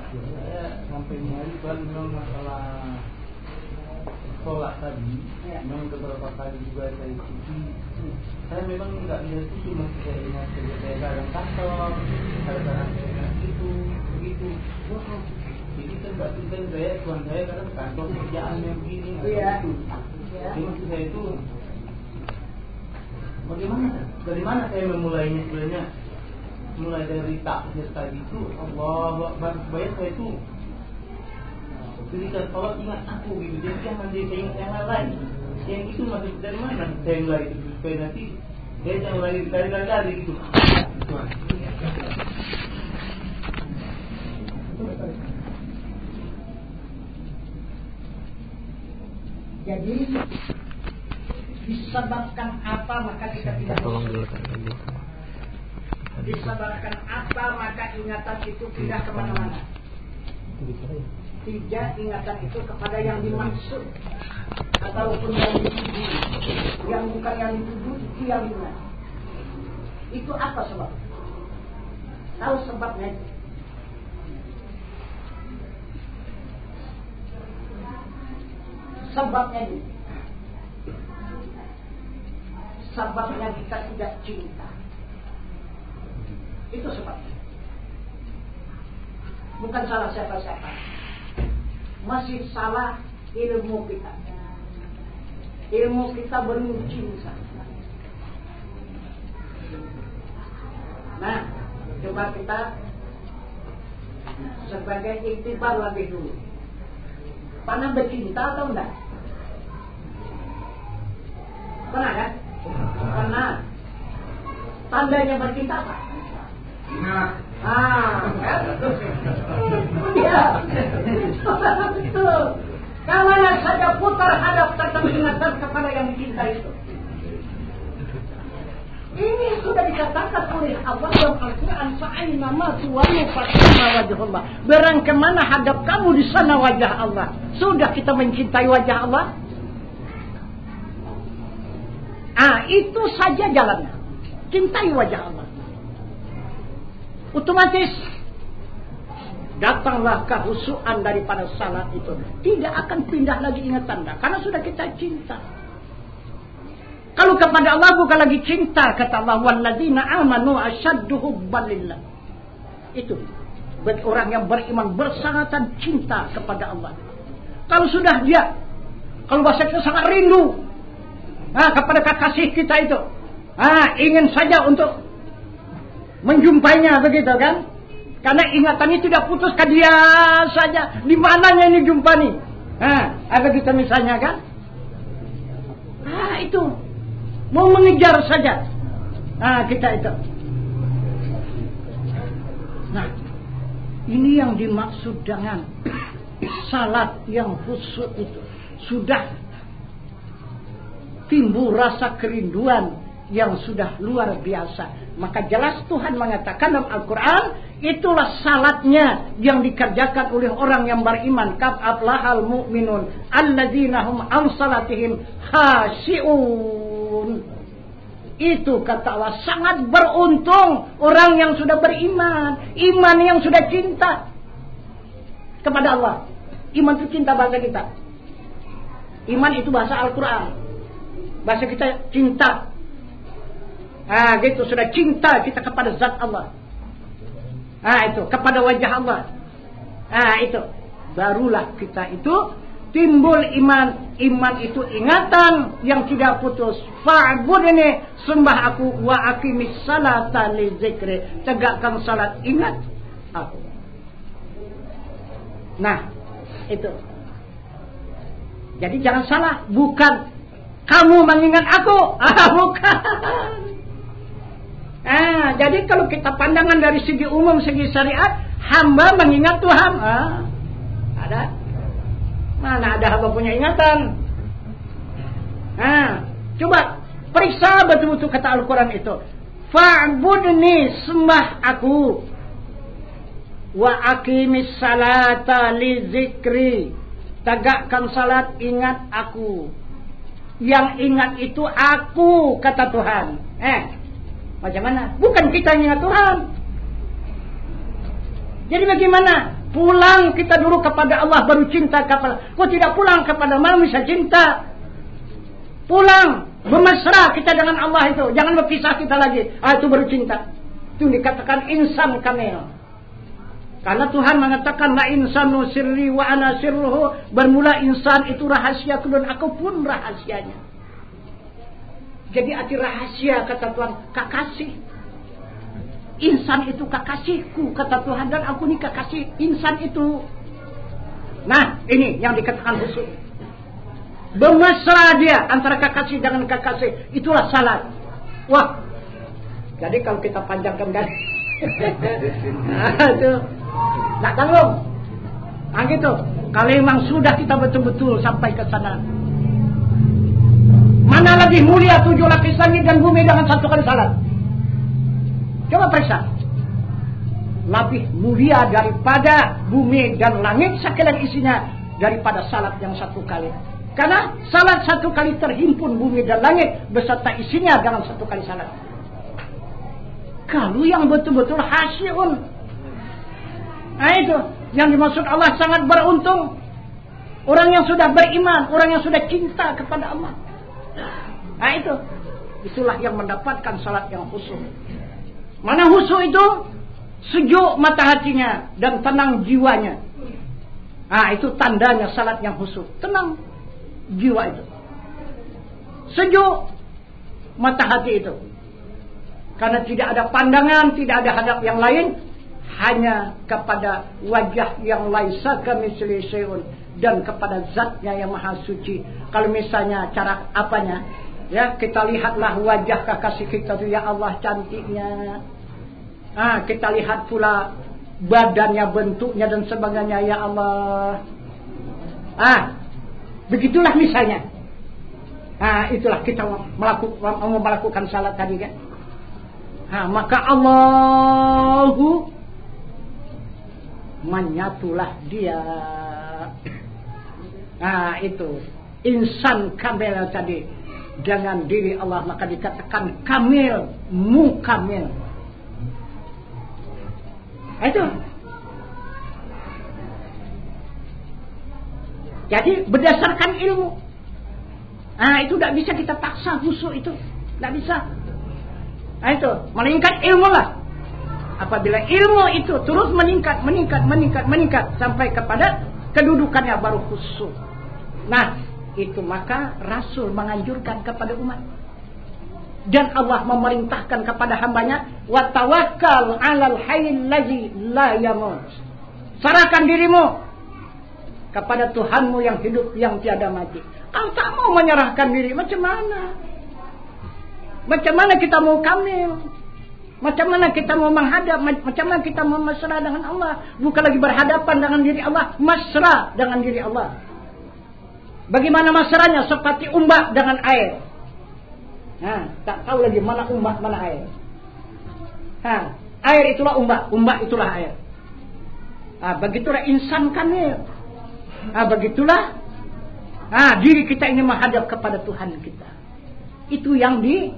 Saya sampai nyari memang masalah sholat tadi, memang beberapa kali juga saya ikuti. Saya memang nggak bisa setuju, masih saya ingat saya kadang kantor, kadang saya itu begitu. Jadi kan berarti kan tuan saya kadang kantor kerjaan yang begini itu. Jadi maksud saya itu bagaimana? Dari mana saya memulainya sebenarnya? Mulai dari takbir tadi itu Allah Akbar supaya saya itu ketika sholat ingat aku gitu. Jadi jangan dia ingat yang lain. Yang itu maksud dari mana saya mulai itu supaya nanti saya jangan lari gitu. Jadi disebabkan apa maka kita tidak disebabkan apa maka ingatan itu tidak kemana-mana. Tidak ingatan itu kepada yang dimaksud ataupun yang dituju, yang bukan yang dituju itu yang diingat. Itu apa sebab? Tahu sebabnya? Sebabnya ini. Sebabnya kita tidak cinta. Itu sebabnya. Bukan salah siapa-siapa. Masih salah ilmu kita. Ilmu kita belum cinta. Nah, coba kita sebagai iktibar lebih dulu. Pernah bercinta atau enggak? Pernah kan? Nah, tandanya bercinta apa? Ingat. Ya. Kemana saja putar hadap tetap ingatkan kepada yang dicintai itu. Ini sudah dikatakan oleh Allah dalam Al-Quran, fa'aina ma tuwallu fatamma wajhullah. Berang kemana hadap kamu di sana wajah Allah. Sudah kita mencintai wajah Allah. Itu saja jalannya. Cintai wajah Allah. Otomatis datanglah kehusuan daripada salat itu. Tidak akan pindah lagi ingatan Anda, karena sudah kita cinta. Kalau kepada Allah bukan lagi cinta, kata Allah, walladzina amanu asyaddu hubban lillah. Itu bagi orang yang beriman bersangatan cinta kepada Allah. Kalau sudah dia, kalau bahasa kita sangat rindu kepada kekasih kita itu, ingin saja untuk menjumpainya, begitu kan? Karena ingatannya tidak putus ke dia saja. Di mananya ini jumpa nih? Ada kita misalnya kan? Itu mau mengejar saja. Kita itu. Nah, ini yang dimaksud dengan salat yang khusyuk itu. Sudah timbul rasa kerinduan yang sudah luar biasa. Maka jelas Tuhan mengatakan dalam Al-Quran, itulah salatnya yang dikerjakan oleh orang yang beriman. Qad aflahal mu'minun alladzina hum an salatihim khashi'un. Itu kata Allah, sangat beruntung orang yang sudah beriman, iman yang sudah cinta kepada Allah. Iman itu cinta bahasa kita. Iman itu bahasa Al-Quran. Bahasa kita cinta. Gitu, sudah cinta kita kepada zat Allah. Itu kepada wajah Allah. Itu barulah kita itu timbul iman. Iman itu ingatan yang tidak putus. Fa'bud ini, sembah aku, wa aqimis salata li zikri, tegakkan salat, ingat aku. Nah, itu. Jadi jangan salah, bukan kamu mengingat aku. Bukan. Jadi kalau kita pandangan dari segi umum, segi syariat, hamba mengingat Tuhan. Ada? Mana ada hamba punya ingatan? Coba periksa betul-betul kata Al-Quran itu. Fa'budni, sembah aku. Wa aqimis salata li zikri, tegakkan salat, ingat aku. Yang ingat itu aku, kata Tuhan. Macam mana? Bukan kita yang ingat Tuhan. Jadi bagaimana? Pulang kita dulu kepada Allah baru cinta kepada. Kok tidak pulang kepada malam bisa cinta? Pulang, bermesra kita dengan Allah itu. Jangan berpisah kita lagi. Itu baru cinta. Itu dikatakan insan kamil. Karena Tuhan mengatakan la insanu sirri wa ana sirruhu. Bermula insan itu rahasia dan aku pun rahasianya. Jadi arti rahasia kata Tuhan, kekasih. Insan itu kekasihku kata Tuhan, dan aku ni kekasih insan itu. Nah, ini yang dikatakan khusyuk. Bermesra dia antara kekasih dengan kekasih, itulah salat. Wah. Jadi kalau kita panjangkan dari itu tak tanggung. Gitu. Kalau memang sudah kita betul-betul sampai ke sana. Mana lebih mulia 7 lapis langit dan bumi dengan 1 kali salat? Coba periksa. Lebih mulia daripada bumi dan langit sekalian isinya daripada salat yang 1 kali. Karena salat 1 kali terhimpun bumi dan langit beserta isinya dengan 1 kali salat. Kalau yang betul-betul hasyun. Itu yang dimaksud Allah sangat beruntung. Orang yang sudah beriman, orang yang sudah cinta kepada Allah. Itulah yang mendapatkan salat yang khusyuk. Mana khusyuk itu? Sejuk mata hatinya dan tenang jiwanya. Itu tandanya salat yang khusyuk. Tenang jiwa itu. Sejuk mata hati itu. Karena tidak ada pandangan, tidak ada hadap yang lain, hanya kepada wajah yang laisa kamitslihi syai'un, dan kepada zatnya yang maha suci. Kalau misalnya cara apanya, Ya, kita lihatlah wajah kekasih kita tuh, ya Allah cantiknya. Kita lihat pula badannya, bentuknya dan sebagainya, ya Allah. Begitulah misalnya. Itulah kita mau melakukan salat tadi kan. Maka Allahu menyatulah dia. Itu insan kamil tadi dengan diri Allah, maka dikatakan kamil, mukamil. Itu. Jadi berdasarkan ilmu. Itu tidak bisa kita paksa khusyuk itu, tidak bisa. Itu meningkat ilmu lah. Apabila ilmu itu terus meningkat sampai kepada kedudukannya baru khusyuk. Itu maka Rasul menganjurkan kepada umat. Dan Allah memerintahkan kepada hambanya, wa tawakkal 'alal hayyil ladzi la yamut. Serahkan dirimu kepada Tuhanmu yang hidup, yang tiada mati. Kalau tak mau menyerahkan diri, macam mana? Macam mana kita mau kamil? Macam mana kita mau menghadap? Macam mana kita mau mesra dengan Allah? Bukan lagi berhadapan dengan diri Allah, mesra dengan diri Allah. Bagaimana mesranya? Seperti umbak dengan air. Tak tahu lagi mana umbak, mana air. Air itulah umbak, umbak itulah air. Begitulah insan kamil. Begitulah diri kita ini menghadap kepada Tuhan kita. Itu yang diharapkan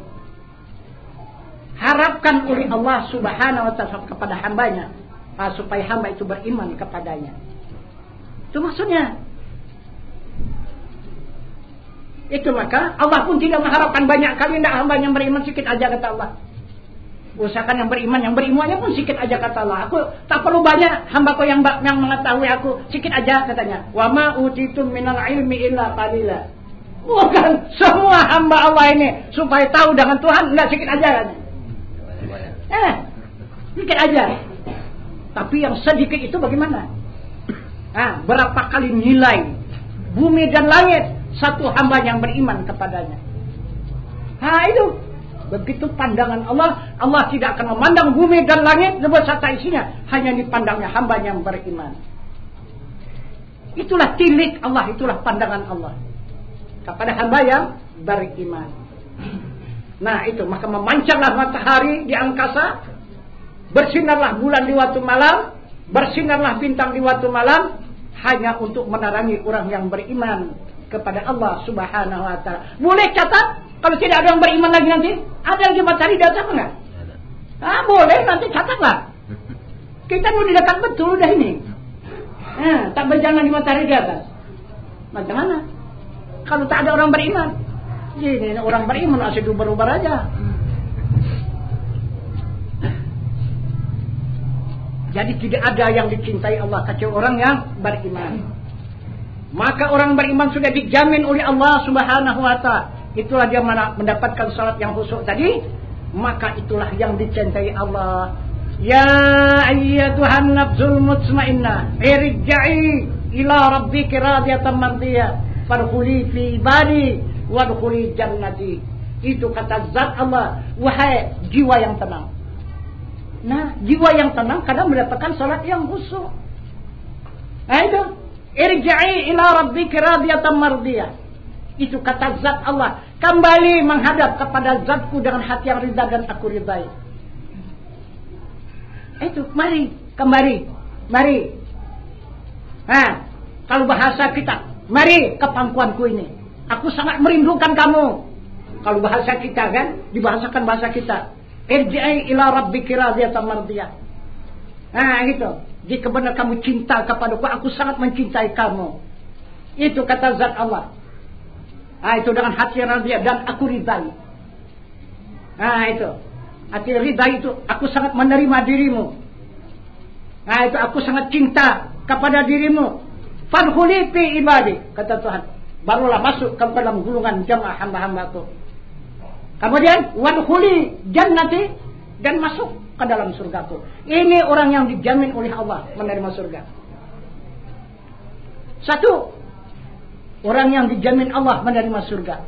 oleh Allah Subhanahu wa ta'ala kepada hambanya, supaya hamba itu beriman kepadanya. Itu maksudnya. Itu maka Allah pun tidak mengharapkan banyak kali, tidak hambanya beriman sedikit aja kata Allah. Usahakan yang berimannya pun sedikit aja kata Allah. Aku tak perlu banyak, hambaku yang mengetahui aku sedikit aja katanya. Wa ma utitum minal ilmi illa qalila. Bukan semua hamba Allah ini supaya tahu dengan Tuhan, enggak sedikit aja kan. Sedikit aja. Tapi yang sedikit itu bagaimana? Berapa kali nilai bumi dan langit satu hamba yang beriman kepadanya. Itu begitu pandangan Allah. Allah tidak akan memandang bumi dan langit beserta isinya, hanya dipandangnya hamba yang beriman. Itulah tilik Allah, itulah pandangan Allah kepada hamba yang beriman. Itu maka memancarlah matahari di angkasa, bersinarlah bulan di waktu malam, bersinarlah bintang di waktu malam, hanya untuk menerangi orang yang beriman kepada Allah Subhanahu wa ta'ala. Boleh catat kalau tidak ada yang beriman lagi nanti, ada lagi matahari di atas enggak? Boleh, nanti catatlah. Kita udah dekat betul dah ini. Tak berjalan di matahari di atas. Macam mana? Kalau tak ada orang beriman. Ini orang beriman asal berubah aja. Jadi tidak ada yang dicintai Allah kecuali orang yang beriman. Maka orang beriman sudah dijamin oleh Allah Subhanahu wa ta'ala. Itulah dia mendapatkan salat yang khusyuk tadi. Maka itulah yang dicintai Allah. Ya ayyatuhan nafsul mutmainnah, irji'i ila rabbiki radiyatan mardiyah, fadkhuli fi ibadi wadkhuli jannati. Itu kata zat Allah, wahai jiwa yang tenang. Jiwa yang tenang kadang mendapatkan salat yang khusyuk. Itu irji'i ila rabbiki radiyatan mardiyah. Itu kata zat Allah, kembali menghadap kepada zatku dengan hati yang ridha dan aku ridai. Itu mari, kembali, mari. Kalau bahasa kita, mari ke pangkuanku ini. Aku sangat merindukan kamu. Kalau bahasa kita kan, dibahasakan bahasa kita. Irji'i ila rabbiki radiyatan mardiyah. Gitu. Jika benar kamu cinta kepadaku, aku sangat mencintai kamu. Itu kata zat Allah. Itu dengan hati radiyah dan aku ridai. Itu. Hati ridai itu, aku sangat menerima dirimu. Itu aku sangat cinta kepada dirimu. Fadkhuli fi ibadi, kata Tuhan. Barulah masuk ke dalam gulungan jamaah hamba-hambaku. Kemudian wadkhuli jannati, dan masuk ke dalam surgaku. Ini orang yang dijamin oleh Allah menerima surga. Satu, orang yang dijamin Allah menerima surga.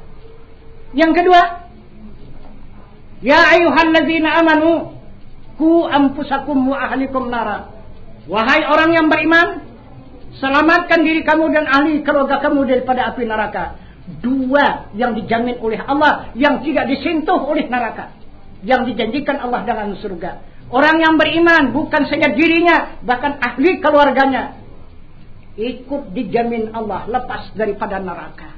Yang kedua, ya ayyuhalladzina amanu qu anfusakum wa ahlikum nara. Wahai orang yang beriman, selamatkan diri kamu dan ahli keluarga kamu daripada api neraka. Dua yang dijamin oleh Allah, yang tidak disentuh oleh neraka, yang dijanjikan Allah dengan surga. Orang yang beriman bukan saja dirinya, bahkan ahli keluarganya ikut dijamin Allah lepas daripada neraka.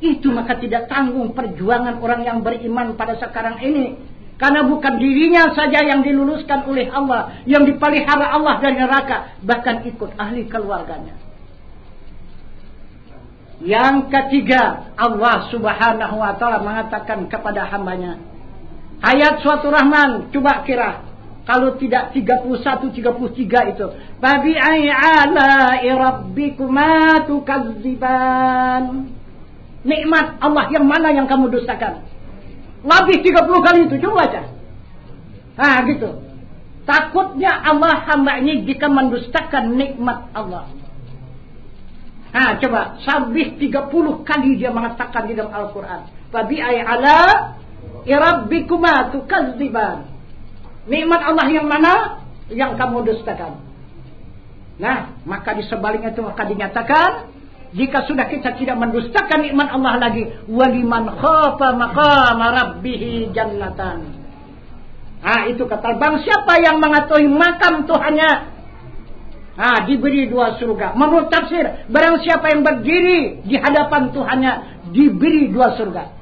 Itu maka tidak tanggung perjuangan orang yang beriman pada sekarang ini. Karena bukan dirinya saja yang diluluskan oleh Allah, yang dipelihara Allah dari neraka, bahkan ikut ahli keluarganya. Yang ketiga, Allah Subhanahu wa ta'ala mengatakan kepada hambanya. Ayat suatu Rahman, coba kira. Kalau tidak 31, 33 itu. Fabi'ai ala'i rabbikuma tukadziban. Nikmat Allah yang mana yang kamu dustakan? Lebih 30 kali itu, coba aja. Nah gitu. Takutnya Allah hamba ini jika mendustakan nikmat Allah. Nah coba, sabih 30 kali dia mengatakan di dalam Al-Quran. Fabi'ai ala rabbikuma tukadziban. Nikmat Allah yang mana yang kamu dustakan? Nah, maka di sebaliknya itu maka dinyatakan, jika sudah kita tidak mendustakan nikmat Allah lagi, waliman khafa maqama rabbih jannatan. Ah, itu kata bang, siapa yang mengetahui makam Tuhannya, diberi 2 surga. Menurut tafsir, barang siapa yang berdiri di hadapan Tuhannya, diberi 2 surga.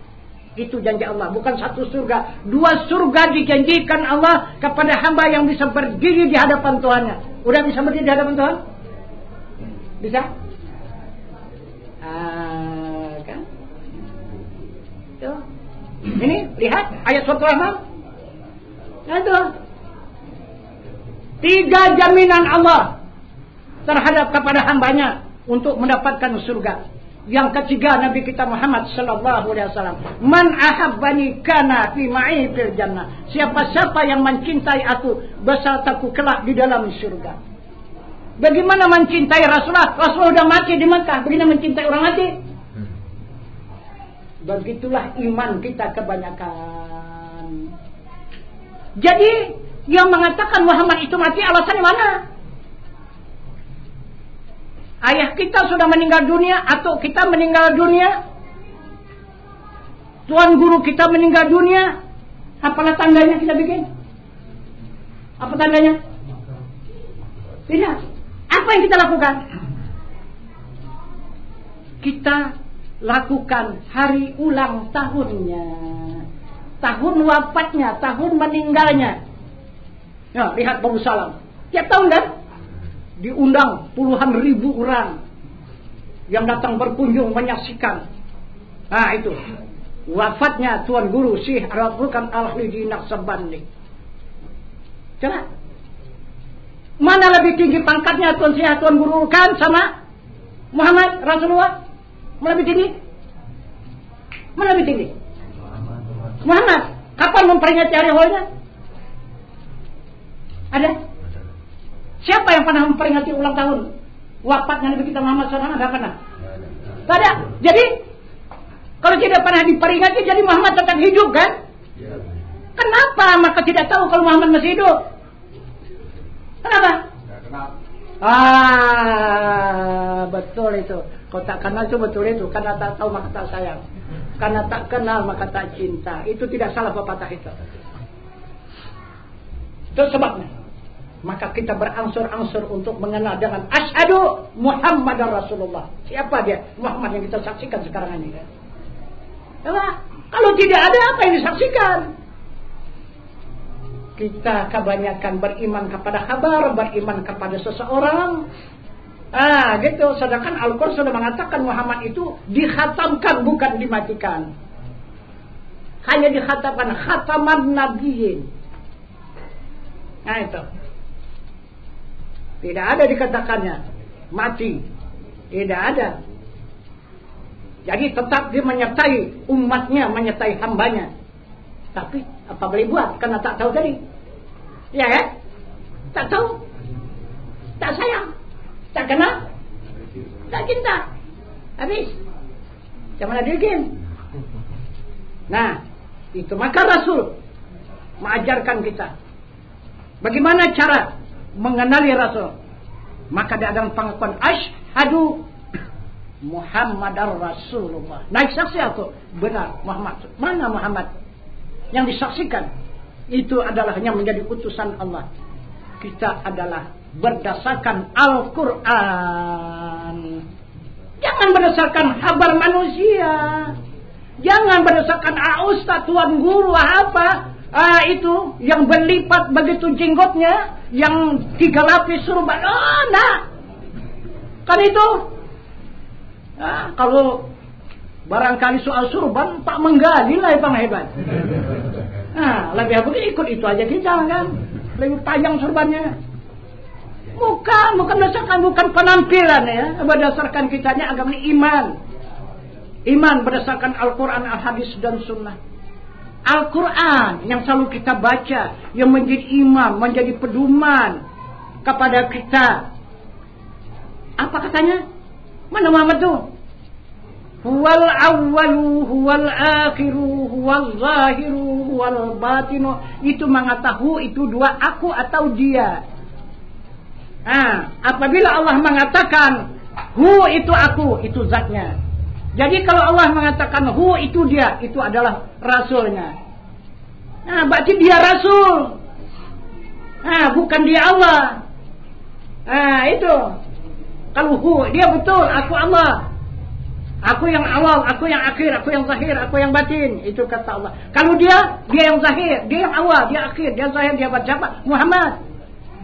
Itu janji Allah, bukan 1 surga, 2 surga dijanjikan Allah kepada hamba yang bisa berdiri di hadapan Tuhannya. Udah bisa berdiri di hadapan Tuhan? Bisa? Kan? Tuh. Ini lihat ayat surat Rahman. Nah tuh. 3 jaminan Allah terhadap kepada hambanya untuk mendapatkan surga. Yang ketiga, Nabi kita Muhammad sallallahu alaihi wasallam, man ahabbani kana fi ma'i fil jannah. Siapa-siapa yang mencintai aku besertaku kelak di dalam surga. Bagaimana mencintai Rasulullah? Rasulullah sudah mati di Mekah, bagaimana mencintai orang mati? Begitulah iman kita kebanyakan. Jadi yang mengatakan Muhammad itu mati alasannya mana? Ayah kita sudah meninggal dunia atau kita meninggal dunia? Tuan guru kita meninggal dunia? Apalah tandanya kita bikin? Apa tandanya? Tidak. Apa yang kita lakukan? Kita lakukan hari ulang tahunnya, tahun wafatnya, tahun meninggalnya. Ya, lihat Babu Salam. Tiap tahun kan? Diundang puluhan ribu orang yang datang berkunjung menyaksikan. Nah itu wafatnya Tuan Guru Syekh Al-Furqan Al-Khalidi Naqsabandi. Coba, mana lebih tinggi pangkatnya Tuan Syekh Tuan Guru kan sama Muhammad Rasulullah? Mana lebih tinggi? Mana lebih tinggi? Muhammad. Kapan memperingati hari holinya? Ada? Siapa yang pernah memperingati ulang tahun wafatnya Nabi kita Muhammad SAW? Ada pernah? Tidak ada. Jadi kalau tidak pernah diperingati, jadi Muhammad tetap hidup kan? Kenapa maka tidak tahu kalau Muhammad masih hidup? Kenapa? Betul itu. Kau tak kenal itu betul itu. Karena tak tahu maka tak sayang. Karena tak kenal maka tak cinta. Itu tidak salah pepatah itu. Itu sebabnya. Maka kita berangsur-angsur untuk mengenal dengan asyhadu Muhammadar Rasulullah. Siapa dia? Muhammad yang kita saksikan sekarang ini. Nah, kalau tidak ada apa yang disaksikan? Kita kebanyakan beriman kepada kabar, beriman kepada seseorang. Gitu. Sedangkan Al-Quran sudah mengatakan Muhammad itu dikhatamkan, bukan dimatikan. Hanya dikhatamkan khataman nabiyyin. Nah itu. Tidak ada dikatakannya mati. Tidak ada. Jadi tetap dia menyertai umatnya, menyertai hambanya. Tapi apa boleh buat? Karena tak tahu tadi. Ya kan? Tak tahu. Tak sayang. Tak kenal. Tak cinta. Habis. Jangan ada game. Nah, itu maka Rasul mengajarkan kita bagaimana cara mengenali Rasul. Maka dia ada pengakuan asyhadu Muhammadar Rasulullah. Naik saksi atau benar Muhammad. Mana Muhammad? Yang disaksikan itu adalah yang menjadi utusan Allah. Kita adalah berdasarkan Al-Quran. Jangan berdasarkan kabar manusia. Jangan berdasarkan ustaz, tuan guru apa. Itu yang berlipat begitu jenggotnya, yang 3 lapis surban. Nah, kan itu. Kalau barangkali soal surban, Pak menggali lah yang hebat. Lebih bagus ikut itu aja kita kan. Lebih panjang surbannya. Bukan berdasarkan, bukan penampilan ya. Berdasarkan kitanya agama iman. Iman berdasarkan Al-Quran, Al-Hadis dan Sunnah. Al-Quran yang selalu kita baca, yang menjadi imam, menjadi pedoman kepada kita. Apa katanya? Mana Muhammad tuh? Huwal awwalu, huwal akhiru, huwal zahiru, huwal batinu. Itu mengatakan itu 2 aku atau dia. Apabila Allah mengatakan hu itu aku, itu zatnya. Jadi kalau Allah mengatakan hu itu dia, itu adalah rasulnya. Berarti dia rasul. Bukan dia Allah. Itu. Kalau hu, dia betul, aku Allah. Aku yang awal, aku yang akhir, aku yang zahir, aku yang batin. Itu kata Allah. Kalau dia yang zahir, dia yang awal, dia akhir, dia zahir, dia batin. Siapa? Muhammad.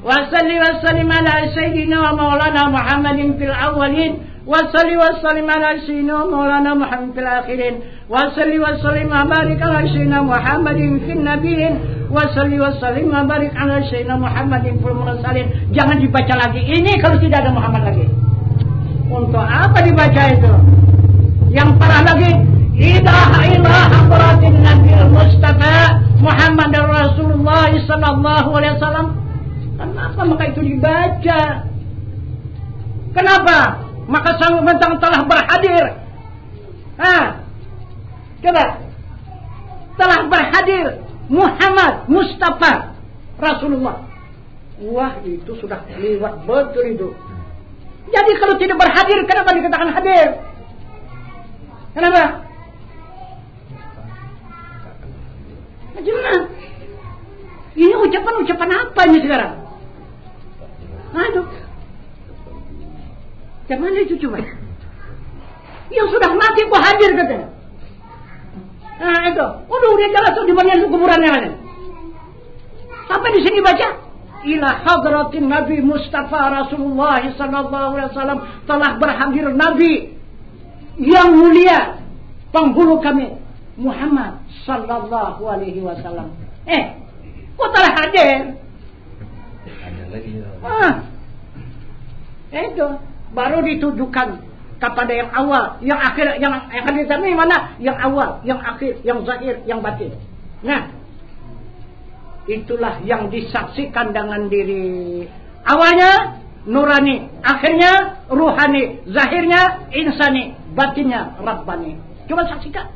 Wa salli wa sallim ala sayyidina wa maulana Muhammadin fil awwalin. Wasalli wasallim ala sayyidina maulana Muhammad fil akhirin. Wasalli wasallim wa barik ala sayyidina Muhammadin fil nabiyyin. Wasalli wasallim wa barik ala sayyidina Muhammadin fil mursalin. Jangan dibaca lagi ini kalau tidak ada Muhammad lagi. Untuk apa dibaca itu? Yang parah lagi, ilaha ilaha quratin nabil mustafa Muhammad Rasulullah sallallahu alaihi wasallam. Kenapa maka itu dibaca? Kenapa? Maka sang bentang telah berhadir. Coba. Telah berhadir Muhammad Mustafa Rasulullah. Wah, itu sudah lewat betul itu. Jadi kalau tidak berhadir, kenapa dikatakan hadir? Kenapa? Gimana? Ini ucapan apa ini sekarang? Aduh. Mana itu coba? Yang sudah mati kok hadir katanya. Itu. Udah jelas di mana itu kuburannya mana? Sampai di sini baca ila hadratin Nabi Mustafa Rasulullah sallallahu alaihi wasallam, telah berhadir Nabi yang mulia, penghulu kami Muhammad sallallahu alaihi wasallam. Kok telah hadir? Ada lagi. Itu baru ditujukan kepada yang awal, yang akhir, yang hadir ini mana? Yang awal, yang akhir, yang zahir, yang batin. Nah, itulah yang disaksikan dengan diri. Awalnya nurani, akhirnya ruhani, zahirnya insani, batinnya rabbani. Coba saksikan.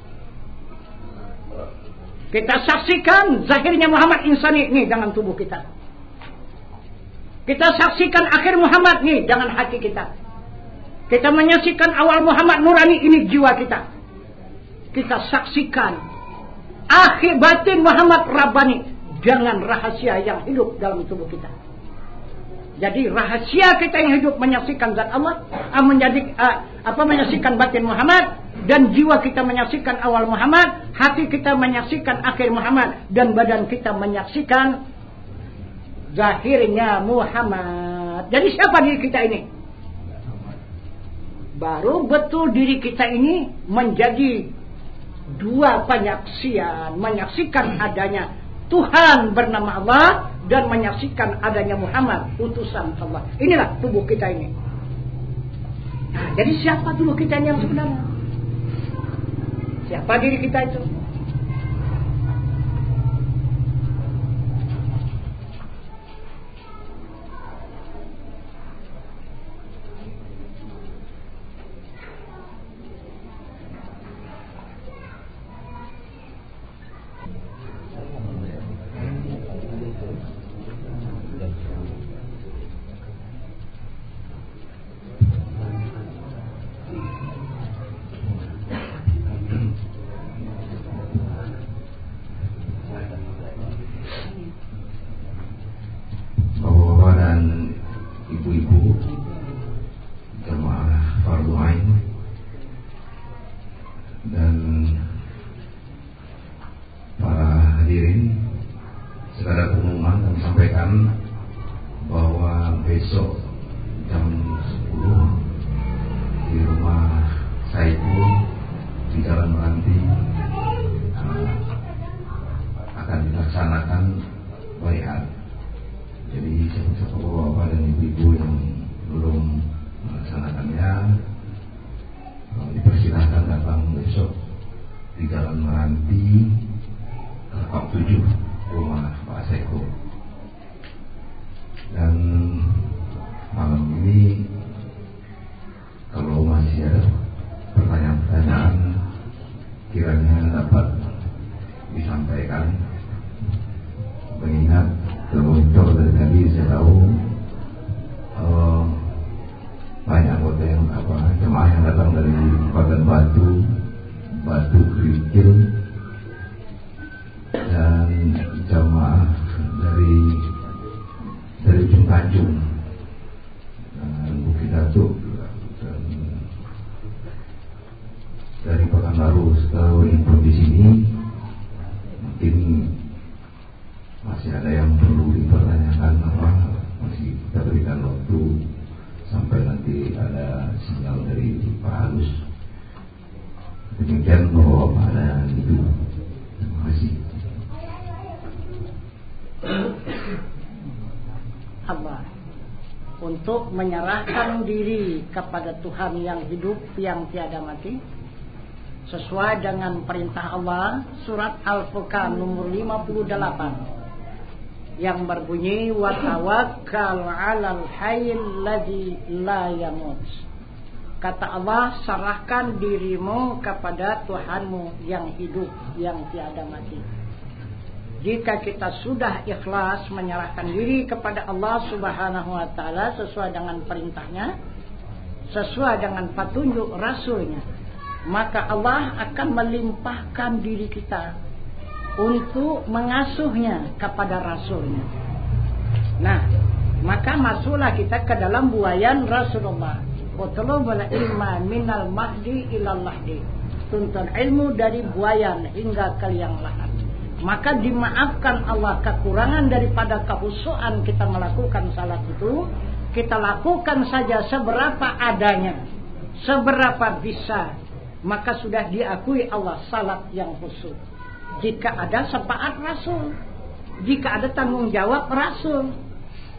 Kita saksikan zahirnya Muhammad insani nih dengan tubuh kita. Kita saksikan akhir Muhammad nih dengan hati kita. Kita menyaksikan awal Muhammad nurani, ini jiwa kita. Kita saksikan akhir batin Muhammad rabbani dengan rahasia yang hidup dalam tubuh kita. Jadi rahasia kita yang hidup menyaksikan zat Allah, menyaksikan batin Muhammad, dan jiwa kita menyaksikan awal Muhammad, hati kita menyaksikan akhir Muhammad, dan badan kita menyaksikan zahirnya Muhammad. Jadi siapa diri kita ini? Baru betul diri kita ini menjadi 2 penyaksian. Menyaksikan adanya Tuhan bernama Allah dan menyaksikan adanya Muhammad utusan Allah. Inilah tubuh kita ini. Nah, jadi siapa tubuh kita ini yang sebenarnya? Siapa diri kita itu? merupakan batu kerikil dan jamaah dari Ujung Tanjung dan Bukit Datuk dan dari Pekanbaru setahu info di sini. Mungkin masih ada yang perlu dipertanyakan, apa masih kita berikan waktu sampai nanti ada sinyal dari Pak Halus. Demikian bahwa pada itu. Terima kasih. Allah untuk menyerahkan diri kepada Tuhan yang hidup yang tiada mati sesuai dengan perintah Allah, surat Al-Furqan nomor 58 yang berbunyi wa tawakkal 'alal hayyil ladzi la yamut. Kata Allah, serahkan dirimu kepada Tuhanmu yang hidup yang tiada mati. Jika kita sudah ikhlas menyerahkan diri kepada Allah Subhanahu wa taala sesuai dengan perintahnya, sesuai dengan petunjuk Rasulnya, maka Allah akan melimpahkan diri kita untuk mengasuhnya kepada Rasulnya. Nah, maka masuklah kita ke dalam buayan Rasulullah. Utlubul ilma minal mahdi ilal lahdi. Tuntut ilmu dari buayan hingga ke liang lahat. Maka dimaafkan Allah kekurangan daripada kehusuan kita melakukan salat itu. Kita lakukan saja seberapa adanya, seberapa bisa, maka sudah diakui Allah salat yang khusyuk. Jika ada syafaat Rasul, jika ada tanggung jawab Rasul.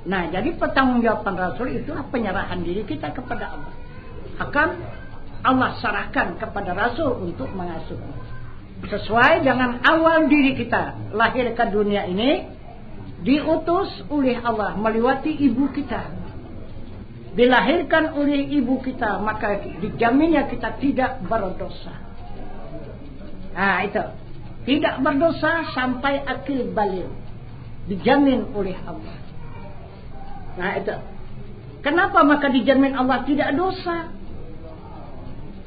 Nah, jadi pertanggungjawaban Rasul itu penyerahan diri kita kepada Allah. Akan Allah serahkan kepada Rasul untuk mengasuhnya. Sesuai dengan awal diri kita lahir ke dunia ini, diutus oleh Allah melewati ibu kita, dilahirkan oleh ibu kita, maka dijaminnya kita tidak berdosa. Nah itu, tidak berdosa sampai akil balik, dijamin oleh Allah. Nah itu, kenapa maka dijamin Allah tidak dosa?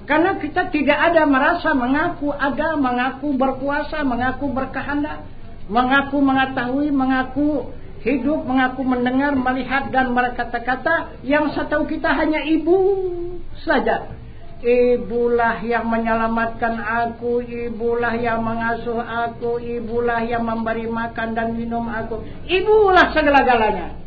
Karena kita tidak ada merasa mengaku ada, mengaku berkuasa, mengaku berkehendak, mengaku mengetahui, mengaku hidup, mengaku mendengar, melihat dan berkata-kata. Yang setahu kita hanya ibu saja. Ibulah yang menyelamatkan aku, ibulah yang mengasuh aku, ibulah yang memberi makan dan minum aku. Ibulah segala-galanya.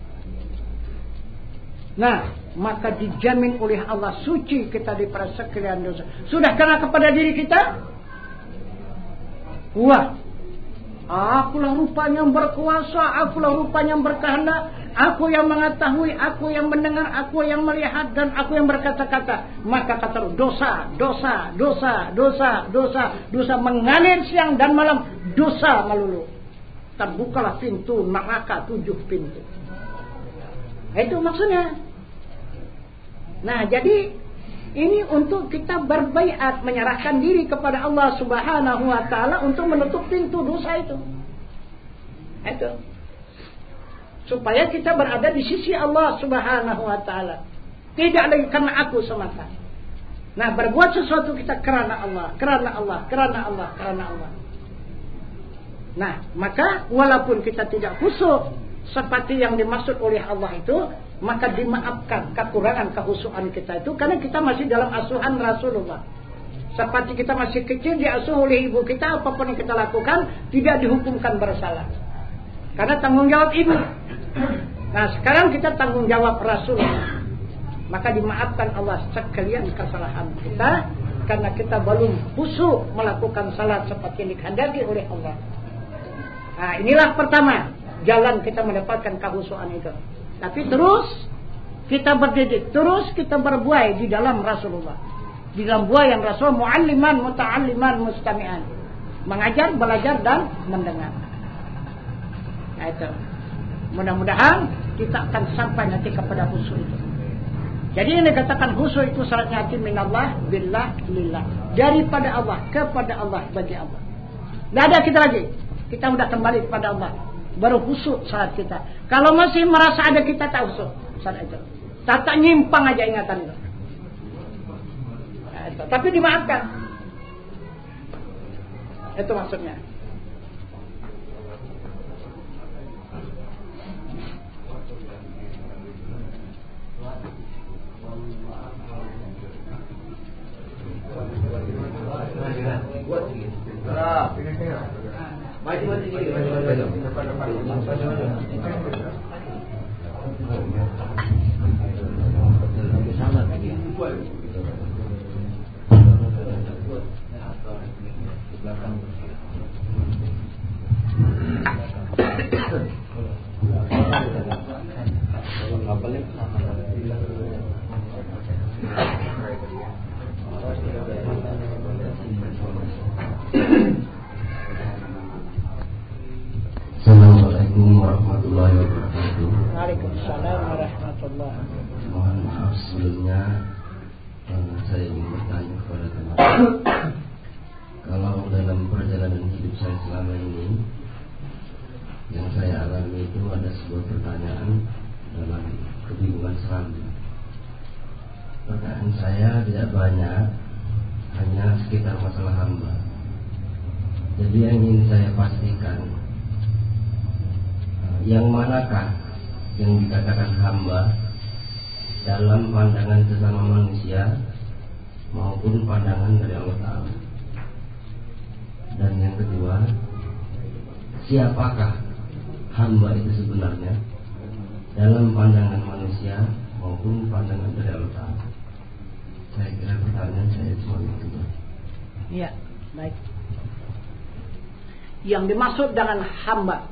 Nah, maka dijamin oleh Allah suci kita daripada sekalian dosa. Sudah kena kepada diri kita? Wah, akulah rupanya yang berkuasa, akulah rupanya yang berkehendak, aku yang mengetahui, aku yang mendengar, aku yang melihat, dan aku yang berkata-kata. Maka kata dosa, dosa, dosa, dosa, dosa, dosa mengalir siang dan malam, dosa melulu. Terbukalah pintu neraka 7 pintu. Itu maksudnya. Nah, jadi ini untuk kita berbaiat, menyerahkan diri kepada Allah Subhanahu wa taala untuk menutup pintu dosa itu. Itu. Supaya kita berada di sisi Allah Subhanahu wa taala. Tidak lagi karena aku semata. Nah, berbuat sesuatu kita karena Allah, karena Allah, karena Allah, karena Allah. Nah, maka walaupun kita tidak khusyuk seperti yang dimaksud oleh Allah itu, maka dimaafkan kekurangan kehusuan kita itu karena kita masih dalam asuhan Rasulullah. Seperti kita masih kecil diasuh oleh ibu kita, apapun yang kita lakukan tidak dihukumkan bersalah. Karena tanggung jawab ibu. Nah, sekarang kita tanggung jawab Rasulullah. Maka dimaafkan Allah sekalian kesalahan kita karena kita belum khusyuk melakukan salat seperti yang dikehendaki oleh Allah. Nah, inilah pertama jalan kita mendapatkan kehusuan itu. Tapi terus kita berdidik, terus kita berbuai di dalam Rasulullah. Di dalam buayan Rasul, mu'alliman, muta'alliman, mustami'an. Mengajar, belajar, dan mendengar. Nah itu. Mudah-mudahan kita akan sampai nanti kepada khusyuk itu. Jadi yang dikatakan khusyuk itu syaratnya hati minallah, billah, lillah. Daripada Allah, kepada Allah, bagi Allah. Tidak ada kita lagi. Kita sudah kembali kepada Allah. Baru khusyuk salat kita. Kalau masih merasa ada kita tak khusyuk salat itu. Tak nyimpang aja ingatan itu. Nah, biasa, tapi dimaafkan. Itu maksudnya. Assalamualaikum warahmatullahi wabarakatuh. Waalaikumsalam warahmatullahi wabarakatuh. Mohon maaf sebelumnya, saya ingin bertanya kepada teman. Kalau dalam perjalanan hidup saya selama ini, yang saya alami itu ada sebuah pertanyaan dalam kebingungan selama. Pertanyaan saya tidak banyak, hanya sekitar masalah hamba. Jadi yang ingin saya pastikan, yang manakah yang dikatakan hamba dalam pandangan sesama manusia maupun pandangan dari Allah Ta'ala. Dan yang kedua, siapakah hamba itu sebenarnya dalam pandangan manusia maupun pandangan dari Allah Ta'ala. Saya kira pertanyaan saya cuma itu. Iya, baik. Yang dimaksud dengan hamba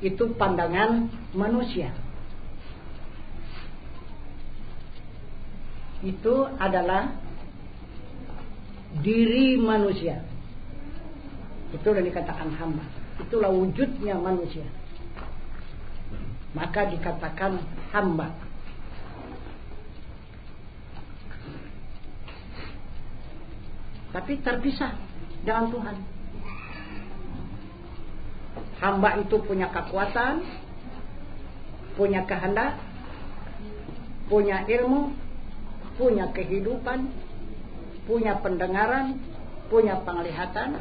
itu pandangan manusia. Itu adalah diri manusia. Itu yang dikatakan hamba. Itulah wujudnya manusia. Maka dikatakan hamba. Tapi terpisah dengan Tuhan. Hamba itu punya kekuatan, punya kehendak, punya ilmu, punya kehidupan, punya pendengaran, punya penglihatan,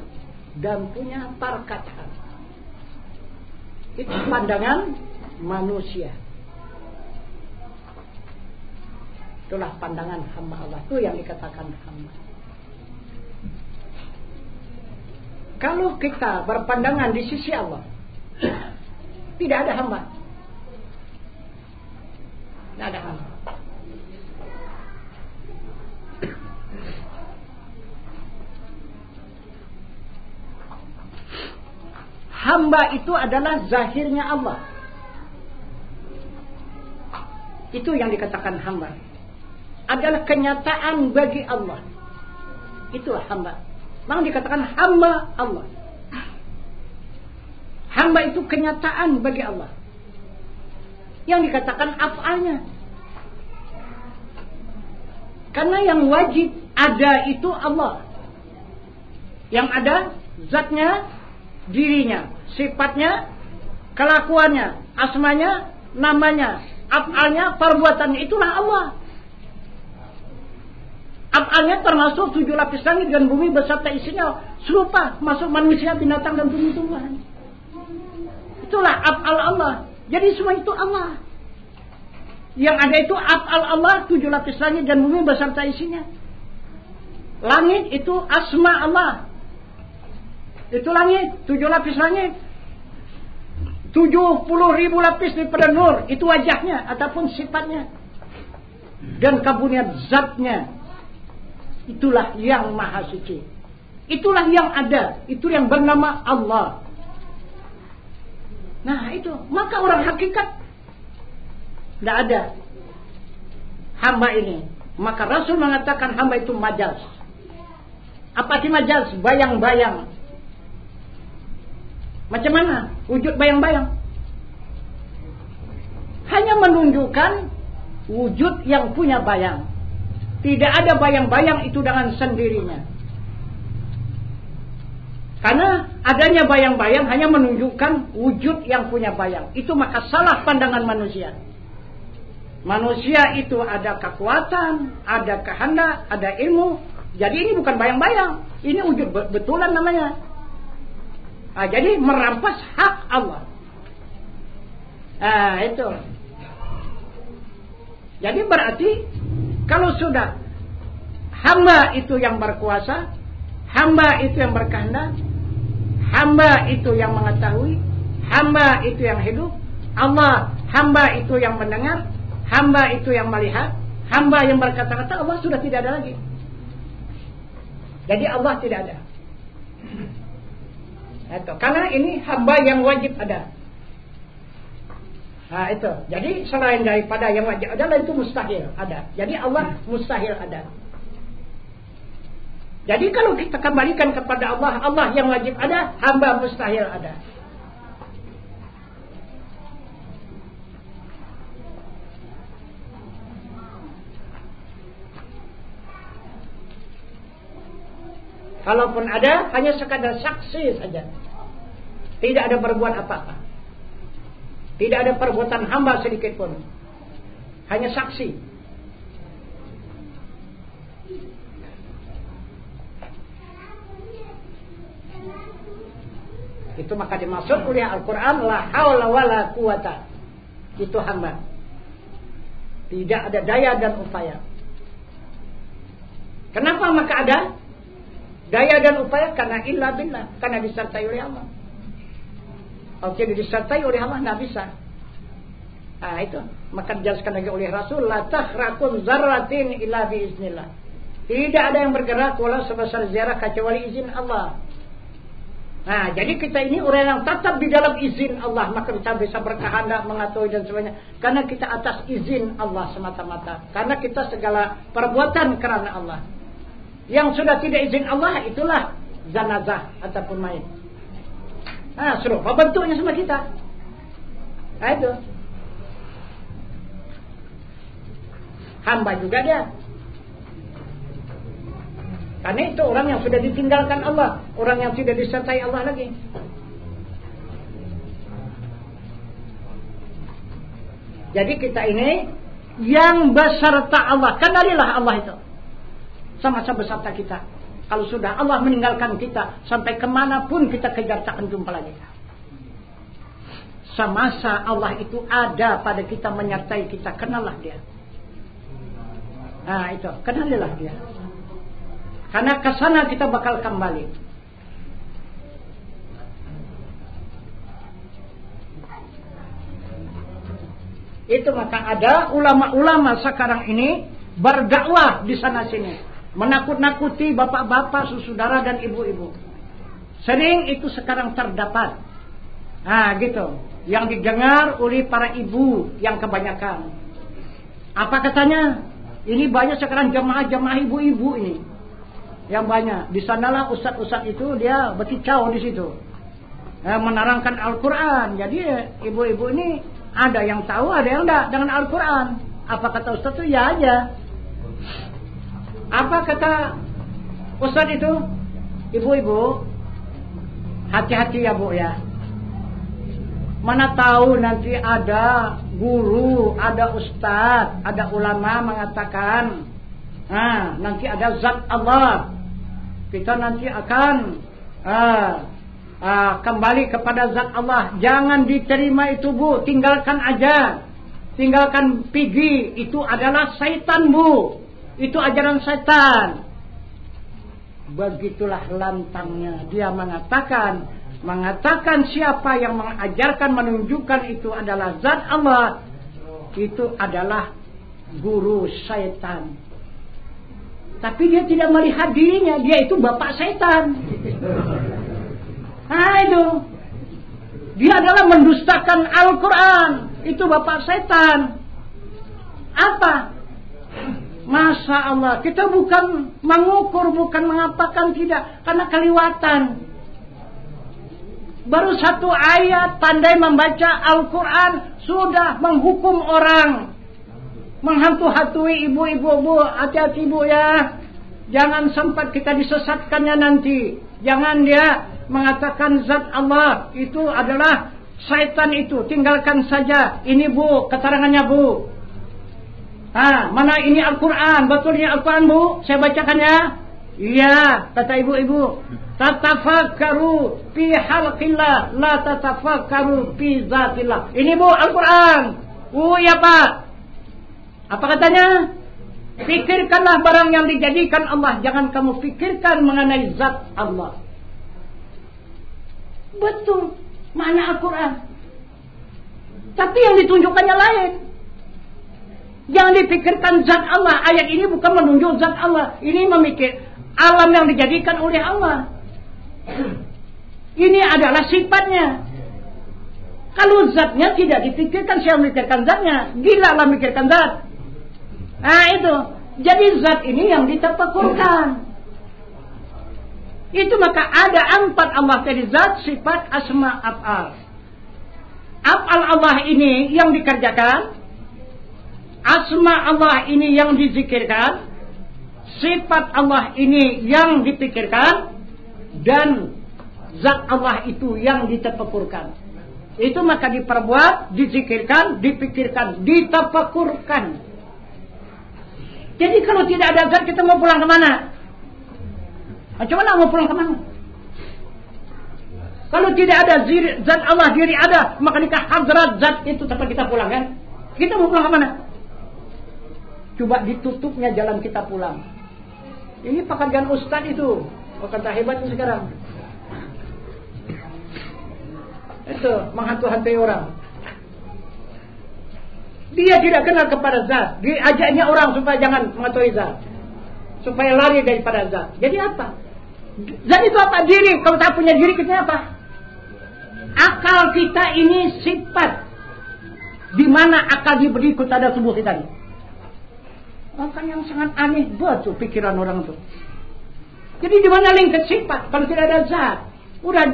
dan punya perkataan. Itu pandangan manusia. Itulah pandangan hamba Allah. Itu yang dikatakan hamba. Kalau kita berpandangan di sisi Allah, tidak ada hamba. Tidak ada hamba. Hamba itu adalah zahirnya Allah. Itu yang dikatakan hamba. Adalah kenyataan bagi Allah. Itulah hamba. Maka dikatakan hamba Allah. Hamba itu kenyataan bagi Allah. Yang dikatakan af'alnya. Karena yang wajib ada itu Allah. Yang ada zatnya, dirinya, sifatnya, kelakuannya, asmanya, namanya, af'alnya, perbuatannya. Itulah Allah. Af'alnya termasuk 7 lapis langit dan bumi beserta isinya serupa, masuk manusia, binatang dan tumbuh-tumbuhan. Itulah af'al Allah. Jadi semua itu Allah. Yang ada itu af'al Allah, 7 lapis langit dan bumi beserta isinya. Langit itu asma Allah. Itu langit, 7 lapis langit. 70.000 lapis daripada nur. Itu wajahnya ataupun sifatnya. Dan kabuniat zatnya. Itulah yang maha suci. Itulah yang ada. Itu yang bernama Allah. Nah itu. Maka orang hakikat tidak ada hamba ini. Maka Rasul mengatakan hamba itu majaz. Apa sih majaz? Bayang-bayang. Macam mana wujud bayang-bayang? Hanya menunjukkan wujud yang punya bayang. Tidak ada bayang-bayang itu dengan sendirinya. Karena adanya bayang-bayang hanya menunjukkan wujud yang punya bayang. Itu maka salah pandangan manusia. Manusia itu ada kekuatan, ada kehendak, ada ilmu. Jadi ini bukan bayang-bayang. Ini wujud betulan namanya. Jadi merampas hak Allah. Itu. Jadi berarti kalau sudah hamba itu yang berkuasa, hamba itu yang berkehendak, hamba itu yang mengetahui, hamba itu yang hidup, Allah, hamba itu yang mendengar, hamba itu yang melihat, hamba yang berkata-kata, Allah sudah tidak ada lagi. Jadi Allah tidak ada. Itu. Karena ini hamba yang wajib ada. Itu. Jadi selain daripada yang wajib ada, itu mustahil ada. Jadi Allah mustahil ada. Jadi kalau kita kembalikan kepada Allah, Allah yang wajib ada, hamba mustahil ada. Kalaupun ada, hanya sekadar saksi saja. Tidak ada berbuat apa-apa. Tidak ada perbuatan hamba sedikit pun. Hanya saksi. Itu maka dimaksud oleh Al-Quran, la haula wala quwata. Itu hamba. Tidak ada daya dan upaya. Kenapa maka ada daya dan upaya? Karena illa billah. Karena disertai oleh Allah. Kalau tidak disertai oleh Allah, tidak bisa. Itu. Maka dijelaskan lagi oleh Rasul, la tahrakun zarratin illa biiznillah. Tidak ada yang bergerak walau sebesar zarah kecuali izin Allah. Jadi kita ini orang yang tetap di dalam izin Allah, maka kita bisa berkehendak, mengetahui dan sebagainya. Karena kita atas izin Allah semata-mata. Karena kita segala perbuatan kerana Allah. Yang sudah tidak izin Allah, itulah zanazah ataupun main. Serupa bentuknya sama kita. Itu. Hamba juga dia. Karena itu orang yang sudah ditinggalkan Allah, orang yang tidak disertai Allah lagi. Jadi kita ini yang beserta Allah. Kenalilah Allah itu. Sama-sama beserta kita. Kalau sudah Allah meninggalkan kita, sampai kemanapun kita kejar tak akan jumpa lagi. Semasa Allah itu ada pada kita, menyertai kita, kenallah dia. Itu, kenalilah dia. Karena ke sana kita bakal kembali. Itu maka ada ulama-ulama sekarang ini berdakwah di sana sini. Menakut-nakuti bapak-bapak, saudara dan ibu-ibu. Sering itu sekarang terdapat. Gitu. Yang didengar oleh para ibu yang kebanyakan. Apa katanya? Ini banyak sekarang jamaah-jamaah ibu-ibu ini. Yang banyak. Di sanalah ustaz-ustaz itu dia berkicau di situ. Menerangkan Al-Quran. Jadi ibu-ibu ini ada yang tahu, ada yang enggak dengan Al-Quran. Apa kata ustaz itu? Ya aja. Apa kata ustaz itu? Ibu-ibu, hati-hati ya bu ya. Mana tahu nanti ada guru, ada ustaz, ada ulama mengatakan, nanti ada zat Allah. Kita nanti akan kembali kepada zat Allah. Jangan diterima itu bu, tinggalkan aja. Tinggalkan pergi, itu adalah syaitan bu. Itu ajaran setan. Begitulah lantangnya. Dia mengatakan siapa yang mengajarkan, menunjukkan itu adalah zat Allah, itu adalah guru setan. Tapi dia tidak melihat dirinya, dia itu bapak setan. Itu. Dia adalah mendustakan Al-Quran. Itu bapak setan. Apa? Masya Allah, kita bukan mengukur, bukan mengapakan, tidak. Karena keliwatan. Baru satu ayat, pandai membaca Al-Quran, sudah menghukum orang. Menghantu-hantui ibu-ibu, bu, hati-hati bu ya. Jangan sempat kita disesatkannya nanti. Jangan dia mengatakan zat Allah, itu adalah syaitan itu. Tinggalkan saja. Ini bu, keterangannya bu. Mana ini Al-Quran? Betul ini Al-Quran, Bu? Saya bacakan ya. Iya, kata ibu-ibu. Tatafakkaru fi halqillah, la tatafakkaru fi zatillah. Ini Bu Al-Quran. Ya Pak. Apa katanya? Pikirkanlah barang yang dijadikan Allah, jangan kamu pikirkan mengenai zat Allah. Betul, mana Al-Quran. Tapi yang ditunjukkannya lain. Jangan dipikirkan zat Allah. Ayat ini bukan menunjuk zat Allah. Ini memikir alam yang dijadikan oleh Allah. Ini adalah sifatnya. Kalau zatnya tidak dipikirkan, siapa memikirkan zatnya? Gila lah memikirkan zat. Itu. Jadi zat ini yang ditafakurkan. Itu maka ada 4 Allah dari zat, sifat, asma, af'al. Af'al Allah ini yang dikerjakan. Asma Allah ini yang dizikirkan. Sifat Allah ini yang dipikirkan. Dan zat Allah itu yang ditafakurkan. Itu maka diperbuat, dizikirkan, dipikirkan, ditafakurkan. Jadi kalau tidak ada zat, kita mau pulang kemana? Coba mau pulang kemana? Kalau tidak ada zat Allah, diri ada, maka nikah hadrat zat itu tempat kita pulang kan? Kita mau pulang kemana? Coba ditutupnya jalan kita pulang. Ini pekerjaan ustaz itu. Kata hebatnya sekarang. Itu menghantu-hantui orang. Dia tidak kenal kepada zat. Diajaknya orang supaya jangan mengetahui zat, supaya lari daripada zat. Jadi apa? Zat itu apa? Diri. Kalau tak punya diri, kita apa? Akal kita ini sifat. Di mana akal diberi kepada tubuh kita ini? Maka yang sangat aneh betul pikiran orang itu. Jadi di mana lingkup sifat kalau tidak ada zat? Udah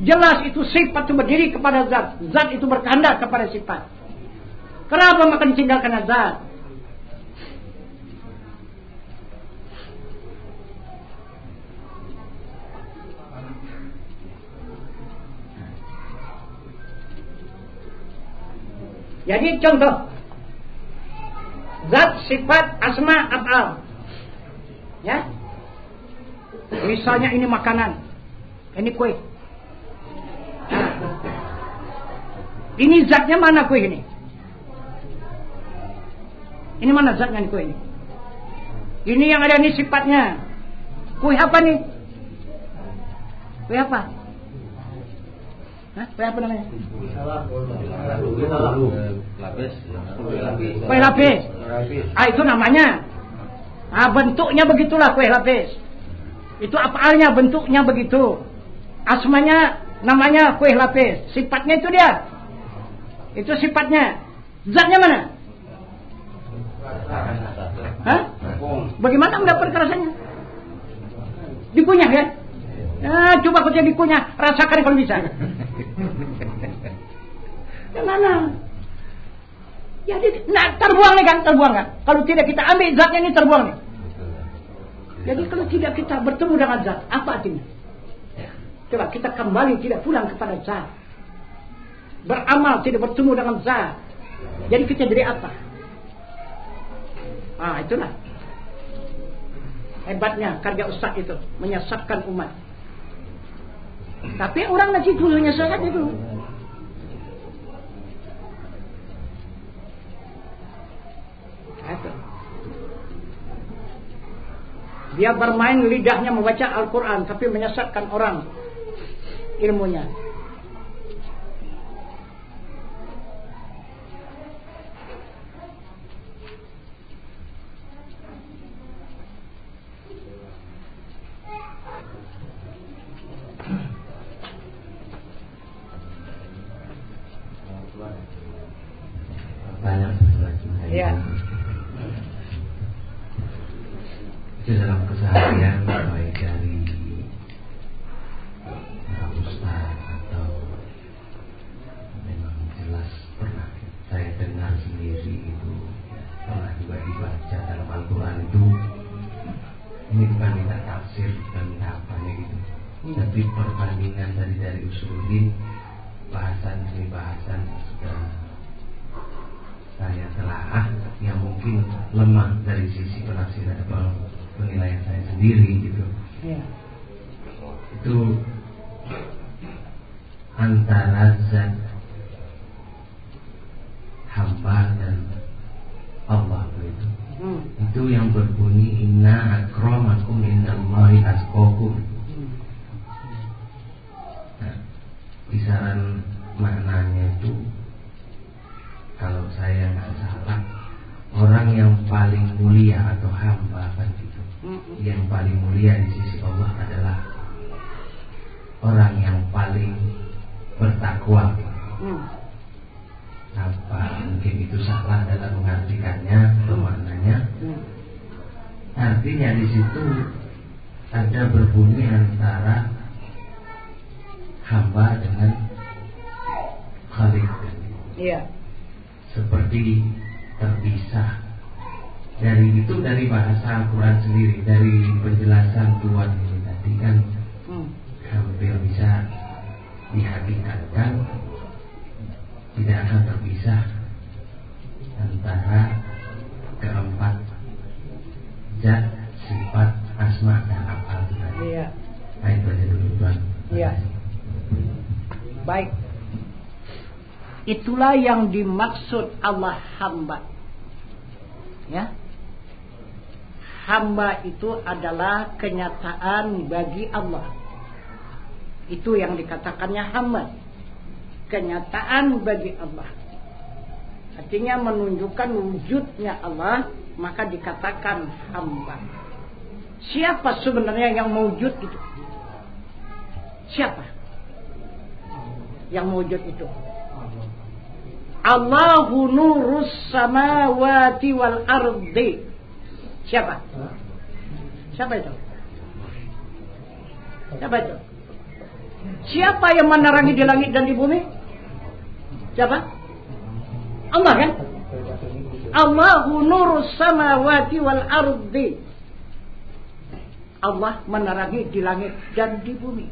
jelas itu sifat itu berdiri kepada zat. Zat itu berkehendak kepada sifat. Kenapa maka ditinggalkan zat? Jadi contoh zat, sifat, asma, af'al. Ya. Misalnya ini makanan. Ini kue. Ini zatnya mana kue ini? Ini mana zatnya kue ini? Ini yang ada ini sifatnya. Kue apa nih? Kue apa? Kue apa namanya? Kue lapis. Itu namanya. Bentuknya begitulah kue lapis. Itu afalnya, bentuknya begitu. Asmanya namanya kue lapis. Sifatnya itu dia. Itu sifatnya. Zatnya mana? Bagaimana mendapatkan rasanya? Dikunyah ya? Coba kau jadi dikunyah, rasakan kalau bisa. Gimana? Jadi terbuang nih kan, terbuang kan? Kalau tidak kita ambil zatnya ini terbuang nih. Jadi kalau tidak kita bertemu dengan zat, apa artinya? Coba kita kembali tidak pulang kepada zat. Beramal tidak bertemu dengan zat. Jadi kita jadi apa? Itulah hebatnya kerja ustaz itu, menyesatkan umat. Tapi orang ngaji dulu menyesatkan itu. Dia bermain lidahnya membaca Al-Quran, tapi menyesatkan orang ilmunya. Ya. Itu dalam keseharian baik dari para ustaz atau memang jelas pernah saya dengar sendiri itu, pernah juga dibaca dalam Al-Quran itu. Ini bukan minta tafsir dan apanya gitu, tapi perbandingan dari usuluddin, bahasan demi bahasan sudah saya telaah yang mungkin mungkin lemah dari sisi penafsiran penilaian saya sendiri gitu. Ya. Itu antara zat hamba dan Allah begitu. Itu yang berbunyi inna akramakum indallahi atqakum. Nah, kisaran maknanya itu kalau saya nggak salah, orang yang paling mulia atau hamba kan gitu. Yang paling mulia di sisi Allah adalah orang yang paling bertakwa. Apa mungkin itu salah dalam mengartikannya atau maknanya? Artinya di situ ada berbunyi antara hamba dengan Khalik. Iya. Seperti terpisah. Dari bahasa Al-Quran sendiri, dari penjelasan Tuhan ini tadi kan hampir bisa dihakikatkan tidak akan terpisah antara keempat zat, sifat, asma dan af'al tadi. Iya. Nah, itu aja dulu Tuhan. Iya. Baik. Itulah yang dimaksud Allah hamba. Ya. Hamba itu adalah kenyataan bagi Allah. Itu yang dikatakannya hamba. Kenyataan bagi Allah. Artinya menunjukkan wujudnya Allah, maka dikatakan hamba. Siapa sebenarnya yang mewujud itu? Siapa yang mewujud itu? Allahu nurus samawati wal ardi. Siapa? Siapa itu? Siapa itu? Siapa yang menerangi di langit dan di bumi? Siapa? Allah kan? Allahu nurus samawati wal ardi. Allah menerangi di langit dan di bumi.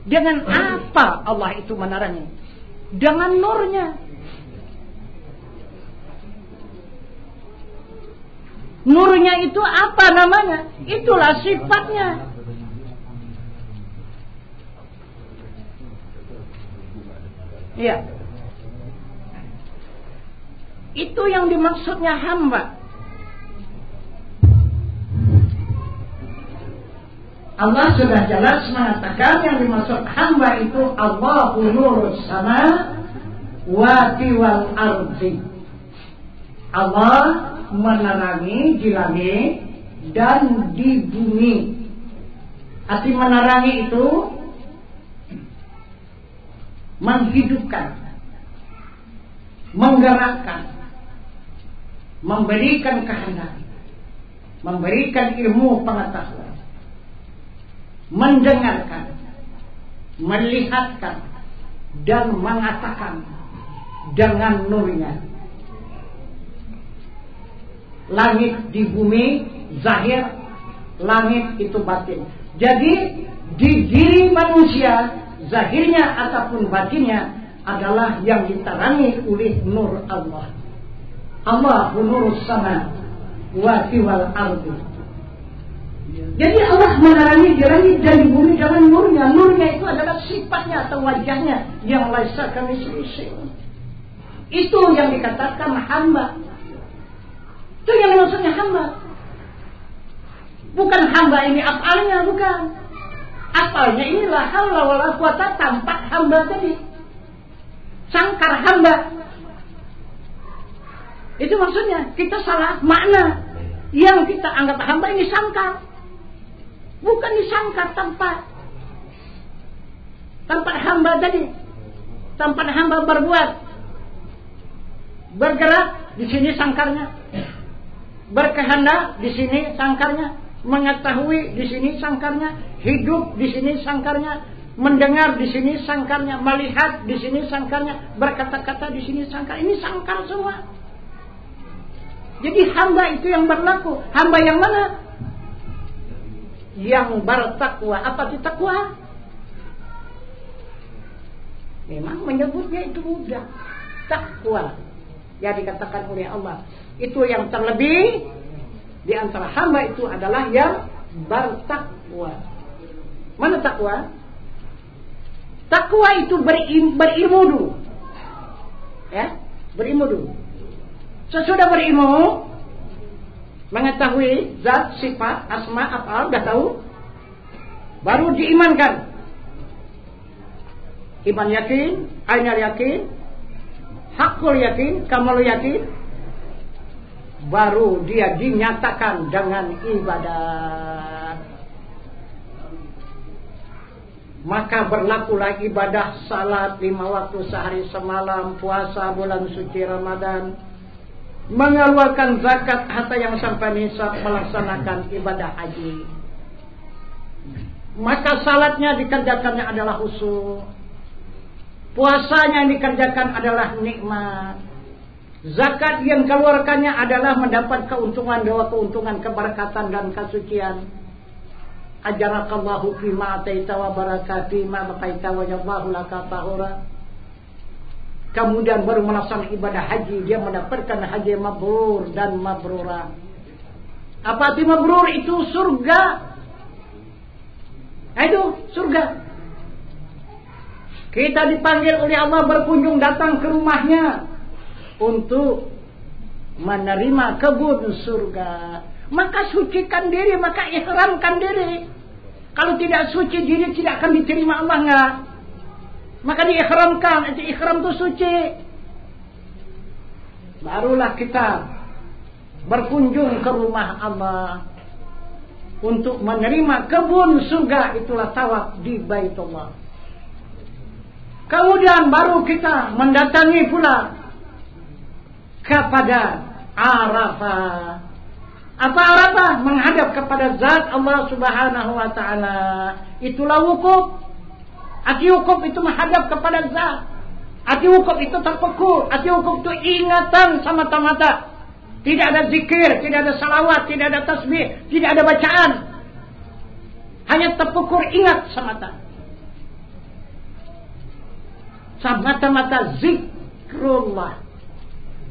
Dengan apa Allah itu menerangi? Dengan nurnya. Nurnya itu apa namanya? Itulah sifatnya. Iya. Itu yang dimaksudnya hamba. Allah sudah jelas mengatakan yang dimaksud hamba itu Allahu nurus samawati wal ardi. Allah menerangi di langit dan di bumi. Arti menerangi itu menghidupkan, menggerakkan, memberikan kehendak, memberikan ilmu pengetahuan, mendengarkan, melihatkan, dan mengatakan dengan nurnya. Langit di bumi zahir, langit itu batin. Jadi di diri manusia zahirnya ataupun batinnya adalah yang diterangi oleh nur Allah. Allahu nurus samawati wal ardi. Jadi Allah menerangi di langit dan di bumi dengan nurnya. Nurnya itu adalah sifatnya atau wajahnya yang laisa kamitslihi. Itu yang dikatakan hamba. Itu yang maksudnya hamba. Bukan hamba ini afalnya, bukan. Afalnya inilah haula wala quwata tampak hamba tadi. Sangkar hamba. Itu maksudnya kita salah makna. Yang kita anggap hamba ini sangkar. Bukan disangkar tempat. Tempat hamba tadi. Tempat hamba berbuat. Bergerak, di sini sangkarnya. Berkehendak, di sini sangkarnya. Mengetahui, di sini sangkarnya. Hidup, di sini sangkarnya. Mendengar, di sini sangkarnya. Melihat, di sini sangkarnya. Berkata-kata, di sini sangkar. Ini sangkar semua. Jadi hamba itu yang berlaku. Hamba yang mana? Yang bertakwa. Apa itu takwa? Memang menyebutnya itu mudah. Takwa. Ya dikatakan oleh Allah. Itu yang terlebih di antara hamba itu adalah yang bertakwa. Mana takwa? Takwa itu berilmu dulu. Ya, berilmu dulu. Sesudah berilmu, mengetahui zat, sifat, asma, af'al, dah tahu, baru diimankan. Iman yakin, ainal yakin, hakul yakin, kamal yakin, baru dia dinyatakan dengan ibadah. Maka berlakulah ibadah salat 5 waktu sehari semalam, puasa bulan suci Ramadan, mengeluarkan zakat harta yang sampai nisab, melaksanakan ibadah haji. Maka salatnya dikerjakannya adalah khusyuk, puasanya yang dikerjakan adalah nikmat, zakat yang keluarkannya adalah mendapat keuntungan, dua keuntungan, keberkatan dan kesucian. Ajarakallahu fima ataita wa barakati ma baqaita wa jazahu laka tahura. Kemudian baru melaksanakan ibadah haji, dia mendapatkan haji mabrur dan mabrura. Apa arti mabrur? Itu surga. Itu surga. Kita dipanggil oleh Allah berkunjung datang ke rumahnya untuk menerima kebun surga. Maka sucikan diri, maka ihramkan diri. Kalau tidak suci diri tidak akan diterima Allah, enggak. Maka diihramkan, itu ihram itu suci. Barulah kita berkunjung ke rumah Allah untuk menerima kebun surga, itulah tawaf di Baitullah. Kemudian baru kita mendatangi pula kepada Arafah. Apa Arafah? Menghadap kepada zat Allah Subhanahu wa taala. Itulah wukuf. Arti wukuf itu menghadap kepada zat. Arti wukuf itu terpekur. Arti wukuf itu ingatan semata-mata. Tidak ada zikir, tidak ada salawat, tidak ada tasbih, tidak ada bacaan. Hanya terpekur, ingat semata. Semata-mata zikrullah.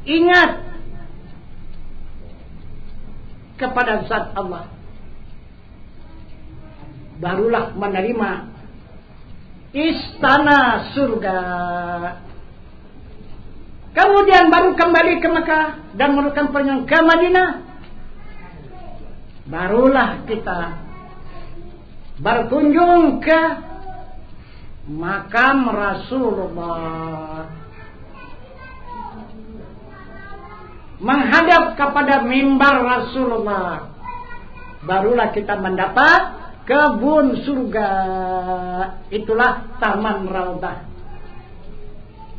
Ingat kepada zat Allah. Barulah menerima istana surga. Kemudian baru kembali ke Mekah dan melakukan perjalanan ke Madinah. Barulah kita berkunjung ke makam Rasulullah, menghadap kepada mimbar Rasulullah. Barulah kita mendapat kebun surga. Itulah Taman Raudhah.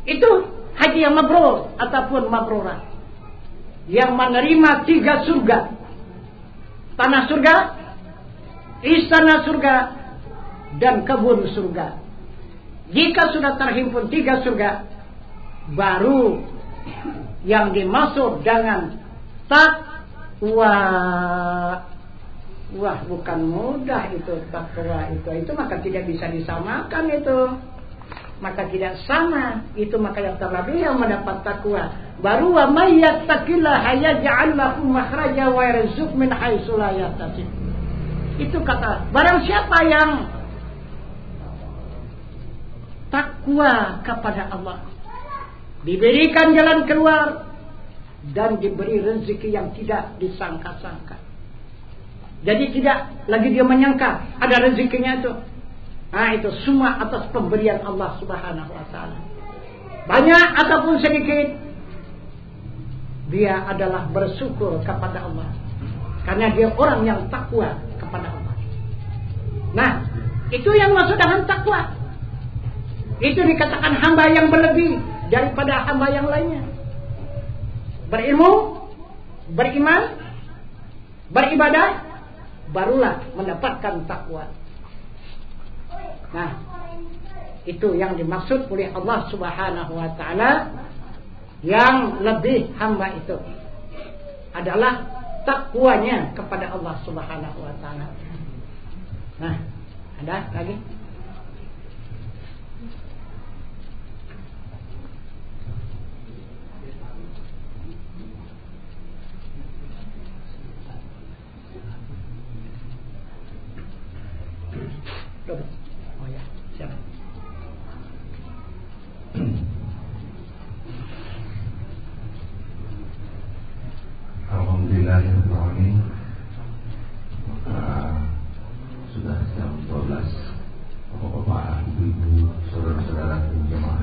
Itu haji yang mabrur ataupun mabrurah, yang menerima 3 surga: tanah surga, istana surga, dan kebun surga. Jika sudah terhimpun 3 surga, baru yang dimaksud dengan takwa. Wah, bukan mudah itu takwa itu maka tidak bisa disamakan itu. Maka tidak sama itu, maka yang terlebih yang mendapat takwa. Baru wa may yattaqillaha yaj'al lahu makhraja wa yarzuq min haitsu la yahtasib. Itu kata barang siapa yang takwa kepada Allah, diberikan jalan keluar dan diberi rezeki yang tidak disangka-sangka. Jadi tidak lagi dia menyangka ada rezekinya itu. Nah, itu semua atas pemberian Allah Subhanahu wa taala. Banyak ataupun sedikit, dia adalah bersyukur kepada Allah. Karena dia orang yang takwa kepada Allah. Nah, itu yang maksud dengan takwa. Itu dikatakan hamba yang berlebih daripada hamba yang lainnya. Berilmu, beriman, beribadah, barulah mendapatkan takwa. Nah, itu yang dimaksud oleh Allah Subhanahu wa taala. Yang lebih hamba itu adalah takwanya kepada Allah Subhanahu wa taala. Nah, ada lagi? Oh ya, siapa? Alhamdulillahirrahmanirrahim. Sudah jam 12. Bapak-bapak, ibu-ibu, saudara-saudara jemaah